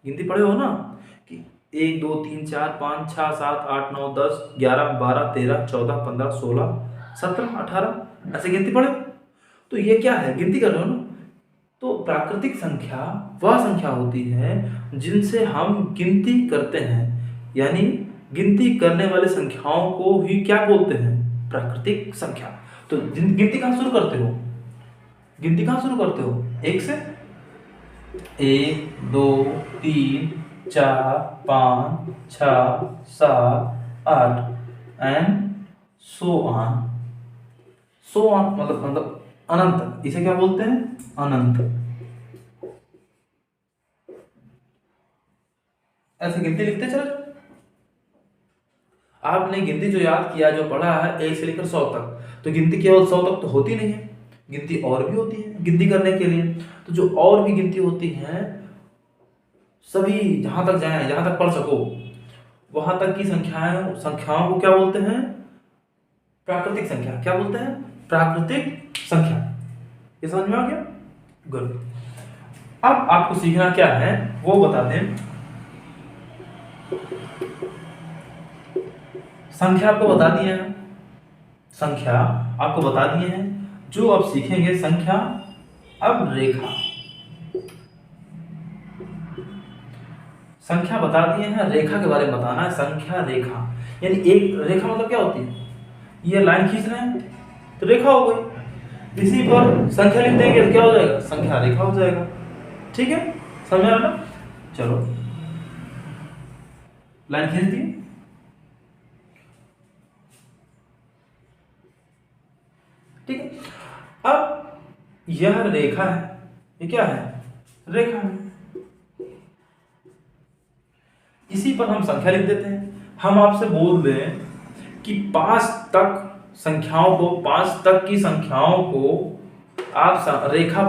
गिनती पढ़े हो ना, कि 1 2 3 4 5 6 7 8 9 10 11 12 13 14 15 16 17 18, ऐसे गिनती पढ़े हो। तो ये क्या है, गिनती कर रहे हो ना। तो प्राकृतिक संख्या वह संख्या होती है जिनसे हम गिनती करते हैं, यानी गिनती करने वाले संख्याओं को ही क्या बोलते हैं, प्राकृतिक संख्या। तो गिनती कहाँ शुरू करते हो, गिनती कहाँ शुरू करते हो, 1 से, 1 2 3 4 5 6 7 8 and so on. So on मतलब अनंत, इसे क्या बोलते हैं, अनंत। ऐसे गिनती लिखते चले जाओ। आपने गिनती जो याद किया, जो पढ़ा है 1 से लेकर 100 तक, तो गिनती केवल 100 तक तो होती नहीं है, गिनती और भी होती है गिनती करने के लिए। तो जो और भी गिनती होती है, सभी जहां तक जाए, जहां तक पढ़ सको, वहां तक की संख्याओं को क्या बोलते हैं, प्राकृतिक संख्या। क्या बोलते हैं, प्राकृतिक संख्या। ये समझ में आ गया, गुड। अब आपको सीखना क्या है वो बता दें। संख्या आपको बता दिए हैं, संख्या आपको बता दिए हैं। जो अब सीखेंगे संख्या, अब रेखा। संख्या बता दिए हैं, रेखा के बारे में बताना है। संख्या रेखा, यानी एक रेखा मतलब क्या होती है, ये लाइन खींच रहे हैं तो रेखा हो गई, इसी पर संख्या लिख देंगे तो क्या हो जाएगा, संख्या रेखा हो जाएगा। ठीक है, समझ में आ रहा। चलो लाइन खींच दी। ठीक है, अब यह रेखा है, ये क्या है, रेखा है। इसी पर हम संख्या लिख देते हैं। हम आपसे बोल दें कि 5 तक संख्याओं को, 5 तक की संख्याओं को आप रेखा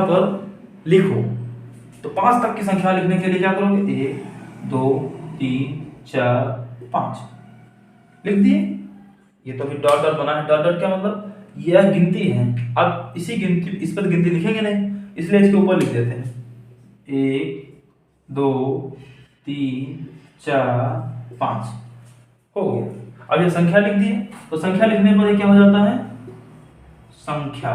पर लिखो, तो 5 तक की संख्या लिखने के लिए क्या करोगे? 1 2 3 4 5 लिख दिए। ये तो फिर डॉट डॉट बना है। डॉट डॉट क्या मतलब? यह गिनती है। अब इस पर गिनती लिखेंगे नहीं, इसलिए इसके ऊपर लिख देते हैं 1 2 3 4 5 हो गया। अब ये संख्या लिख दी है, तो संख्या लिखने पर ये क्या हो जाता है? संख्या।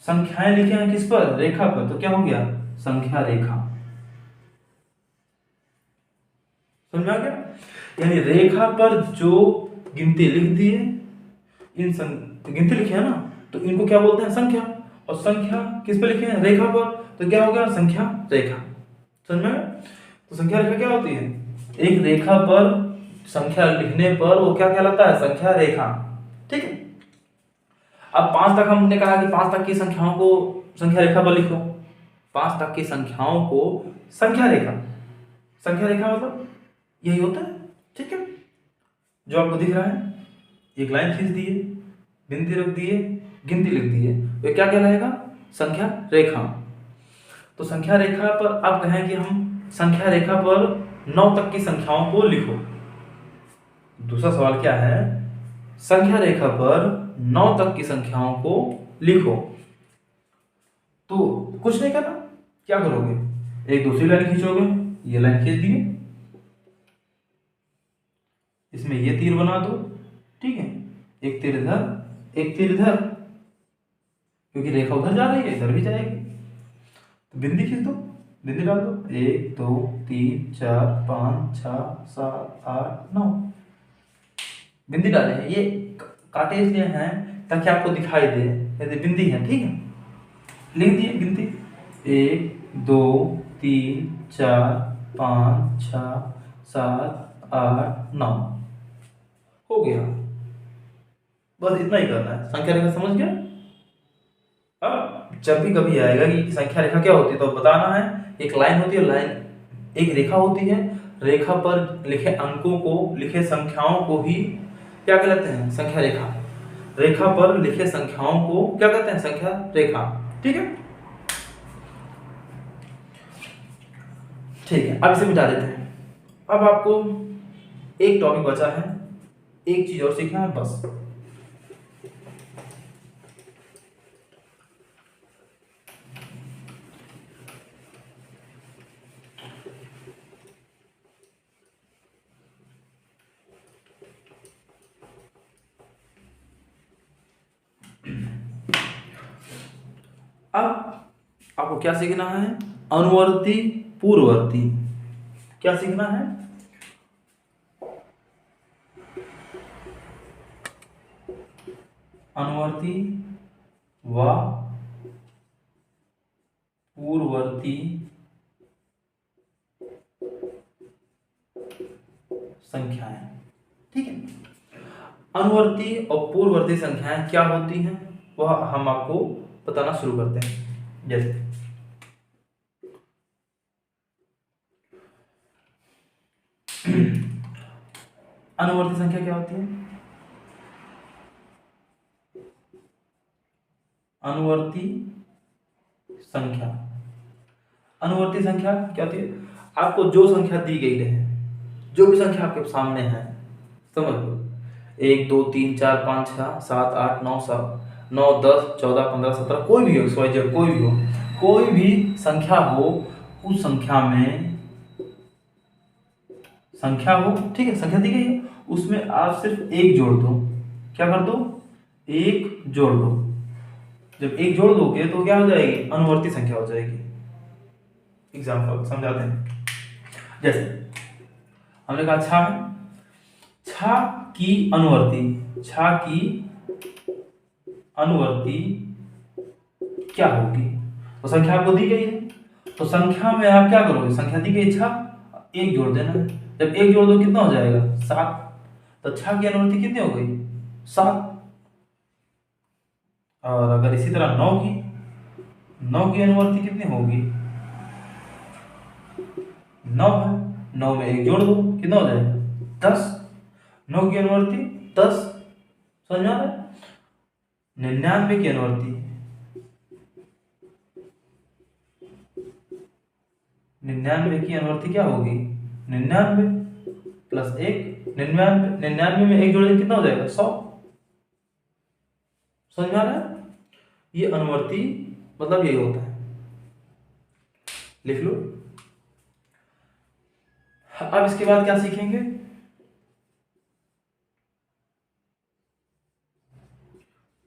संख्याएं लिखे हैं किस पर? रेखा पर, तो क्या हो गया? संख्या रेखा। समझ आ गया? यानी रेखा पर जो गिनती लिख दी है, गिनती लिखे है ना, तो इनको क्या बोलते हैं? संख्या। और संख्या किस पे लिखे हैं? रेखा पर, तो क्या हो गया? संख्या रेखा। समझ में? तो संख्या रेखा क्या होती है? एक रेखा पर संख्या लिखने पर वो क्या कहलाता है? संख्या रेखा। ठीक है। अब 5 तक हमने कहा कि 5 तक की संख्याओं को संख्या रेखा पर लिखो। 5 तक की संख्याओं को संख्या रेखा मतलब यही होता है। ठीक है, जो आपको दिख रहा है, एक लाइन खींच दिए, बिंदी रख दिए, गिनती लिख दिए, तो क्या कहलाएगा? संख्या रेखा। तो संख्या रेखा पर आप कहें कि हम संख्या रेखा पर 9 तक की संख्याओं को लिखो। दूसरा सवाल क्या है? संख्या रेखा पर 9 तक की संख्याओं को लिखो। तो कुछ नहीं करना, क्या करोगे? एक दूसरी लाइन खींचोगे, ये लाइन खींच दिए, इसमें ये तीर बना दो। ठीक है, एक तीर इधर, एक तीर इधर, क्योंकि रेखा उधर जा रही है, इधर भी जाएगी, तो बिंदी खींच दो, बिंदी डाल दो। 1 2 3 4 5 6 7 8 9 बिंदी डाले हैं। ये काटे इसलिए हैं ताकि आपको दिखाई दे यदि बिंदी है। ठीक है, लिख दिए गिनती 1 2 3 4 5 6 7 8 9 हो गया। बस इतना ही करना है। संख्या रेखा समझ गया? अब जब भी कभी आएगा कि संख्या रेखा क्या होती है, तो बताना है। एक लाइन होती है, लाइन एक रेखा होती है, रेखा पर लिखे अंकों को, लिखे संख्याओं को ही क्या कहते हैं? संख्या रेखा। रेखा पर लिखे संख्याओं को क्या कहते हैं? संख्या रेखा। ठीक है, ठीक है। अब इसे मिटा देते हैं। अब आपको एक टॉपिक बचा है, एक चीज और सीखना है बस। अब आपको क्या सीखना है? अनुवर्ती, पूर्ववर्ती। क्या सीखना है? अनुवर्ती व पूर्ववर्ती संख्याएं। ठीक है, अनुवर्ती और पूर्ववर्ती संख्याएं क्या होती हैं वह हम आपको बताना शुरू करते हैं। जैसे अनुवर्ती संख्या क्या होती है? अनुवर्ती संख्या, अनुवर्ती संख्या क्या होती है? आपको जो संख्या दी गई रहे, जो भी संख्या आपके सामने है, समझ लो 1 2 3 4 5 6 7 8 9 9 10 14 15 17 कोई भी हो, XYZ कोई भी हो, कोई भी संख्या हो, उस संख्या में संख्या हो, ठीक है, संख्या दी गई है, उसमें आप सिर्फ एक जोड़ दो। क्या कर दो? एक जोड़ दो। जब एक जोड़ दोगे तो क्या हो जाएगी? अनुवर्ती संख्या हो जाएगी। एग्जाम्पल समझाते हैं। जैसे हमने कहा छा है, छा की अनुवर्ती, छा की अनुवर्ती क्या होगी? तो संख्या आपको दी गई है, तो संख्या में आप क्या करोगे? संख्या दी गई छा, एक जोड़ देना है। जब एक जोड़ दो कितना हो जाएगा? 7। तो छा की अनुवर्ती कितनी हो गई? 7। और अगर इसी तरह 9 की अनुवर्ती कितनी होगी? 9 है, 9 में एक जोड़ दो, कितना हो जाएगा? 10। 9 की अनुवर्ती 10, समझ में आ रहा है? 99 की अनुवर्ती, 99 की अनुवर्ती क्या होगी? 99 प्लस 1, 99 में एक जोड़ेंगे कितना हो जाएगा? 100। समझ में आ रहा है? ये अनुवर्ती मतलब यही होता है, लिख लो। अब इसके बाद क्या सीखेंगे?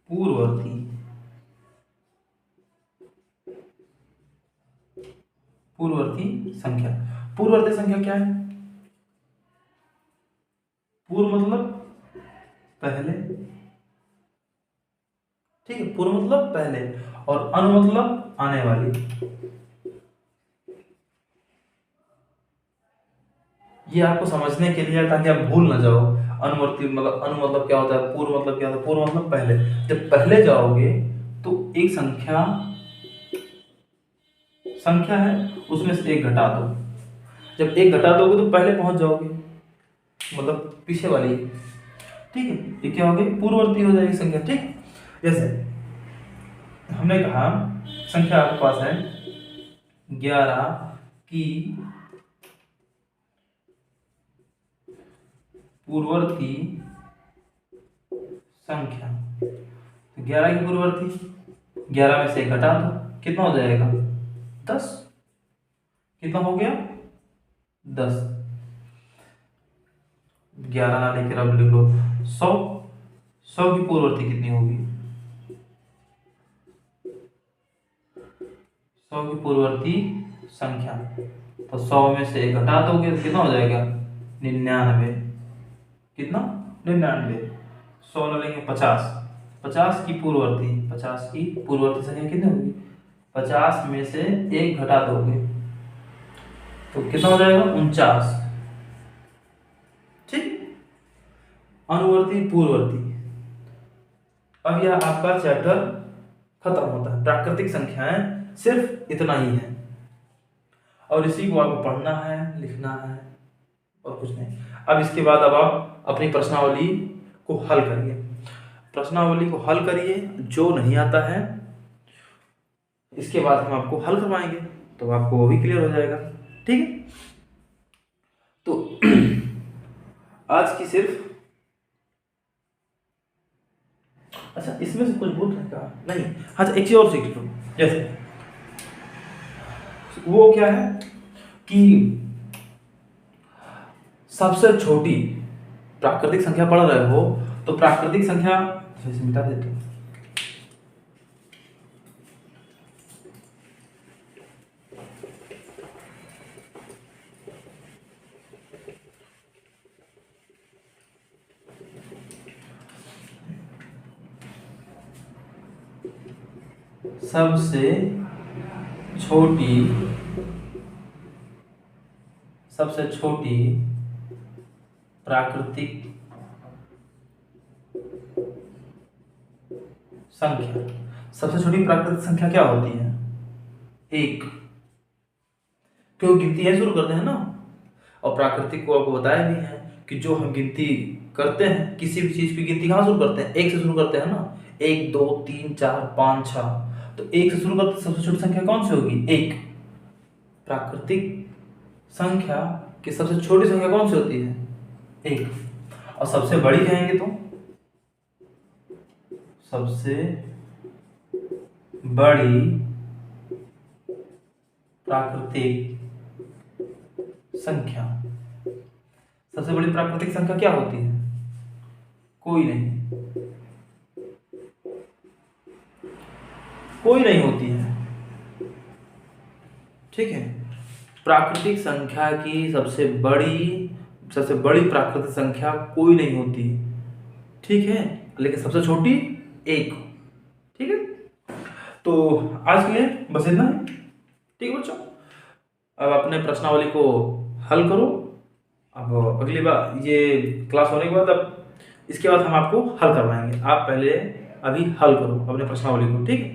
पूर्ववर्ती। पूर्ववर्ती संख्या। पूर्ववर्ती संख्या क्या है? पूर्व मतलब पहले, ठीक है, पूर्व मतलब पहले, और अनु मतलब आने वाली। ये आपको समझने के लिए ताकि आप भूल ना जाओ। अनुवर्ती मतलब, अनु मतलब क्या होता है, पूर्व मतलब क्या होता है? पूर्व मतलब पहले। जब पहले जाओगे तो एक संख्या है, उसमें से एक घटा दो। जब एक घटा दोगे तो पहले पहुंच जाओगे, मतलब पीछे वाली, ठीक है। ये क्या हो गई? पूर्ववर्ती हो जाएगी संख्या, ठीक। जैसे हमने कहा संख्या आपके पास है 11 की पूर्ववर्ती संख्या। तो 11 की पूर्ववर्ती, 11 में से घटा दो, कितना हो जाएगा? 10। कितना हो गया? 10। 11 ना लेकर अब लिख लो 100। 100 की पूर्ववर्ती कितनी होगी? 100 की पूर्ववर्ती संख्या, तो 100 में से एक घटा दोगे तो कितना हो जाएगा? 99। कितना? 99। 100 न लेंगे 50। 50 की पूर्ववर्ती, 50 की पूर्ववर्ती संख्या कितनी होगी? 50 में से एक घटा दोगे तो कितना हो जाएगा? 49। ठीक। अनुवर्ती पूर्ववर्ती। अब यह आपका चैप्टर खत्म होता है। प्राकृतिक संख्याएं सिर्फ इतना ही है, और इसी को आपको पढ़ना है, लिखना है, और कुछ नहीं। अब इसके बाद अब आप अपनी प्रश्नावली को हल करिए। प्रश्नावली को हल करिए, जो नहीं आता है इसके बाद हम आपको हल करवाएंगे, तो आपको वो भी क्लियर हो जाएगा, ठीक है। तो आज की सिर्फ, अच्छा इसमें से कुछ भूल रहे का नहीं? अच्छा एक चीज और सीख लो। जैसे वो क्या है कि सबसे छोटी प्राकृतिक संख्या पढ़ रहे हो, तो प्राकृतिक संख्या जैसे मिटा देते हो, सबसे छोटी प्राकृतिक संख्या। सबसे छोटी प्राकृतिक संख्या क्या होती है? 1। क्यों गिनती है शुरू करते हैं ना, और प्राकृतिक को आपको बताया भी है कि जो हम गिनती करते हैं, किसी भी चीज की गिनती कहाँ शुरू करते हैं? 1 से शुरू करते हैं ना। 1 2 3 4 5 6, तो 1 से शुरू करते सबसे छोटी संख्या कौन सी होगी? 1। प्राकृतिक संख्या की सबसे छोटी संख्या कौन सी होती है? 1। और सबसे बड़ी कहेंगे तो सबसे बड़ी प्राकृतिक संख्या। सबसे बड़ी प्राकृतिक संख्या क्या होती है? कोई नहीं होती है, ठीक है। प्राकृतिक संख्या की सबसे बड़ी प्राकृतिक संख्या कोई नहीं होती, ठीक है, लेकिन सबसे छोटी 1, ठीक है। तो आज के लिए बस इतना ही, ठीक है बच्चों। अब अपने प्रश्नावली को हल करो। अब अगली बार ये क्लास होने के बाद, अब इसके बाद हम आपको हल करवाएंगे। आप पहले अभी हल करो अपने प्रश्नावली को। ठीक है,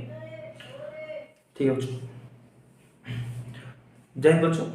ठीक है बच्चों, जय हिंद बच्चों।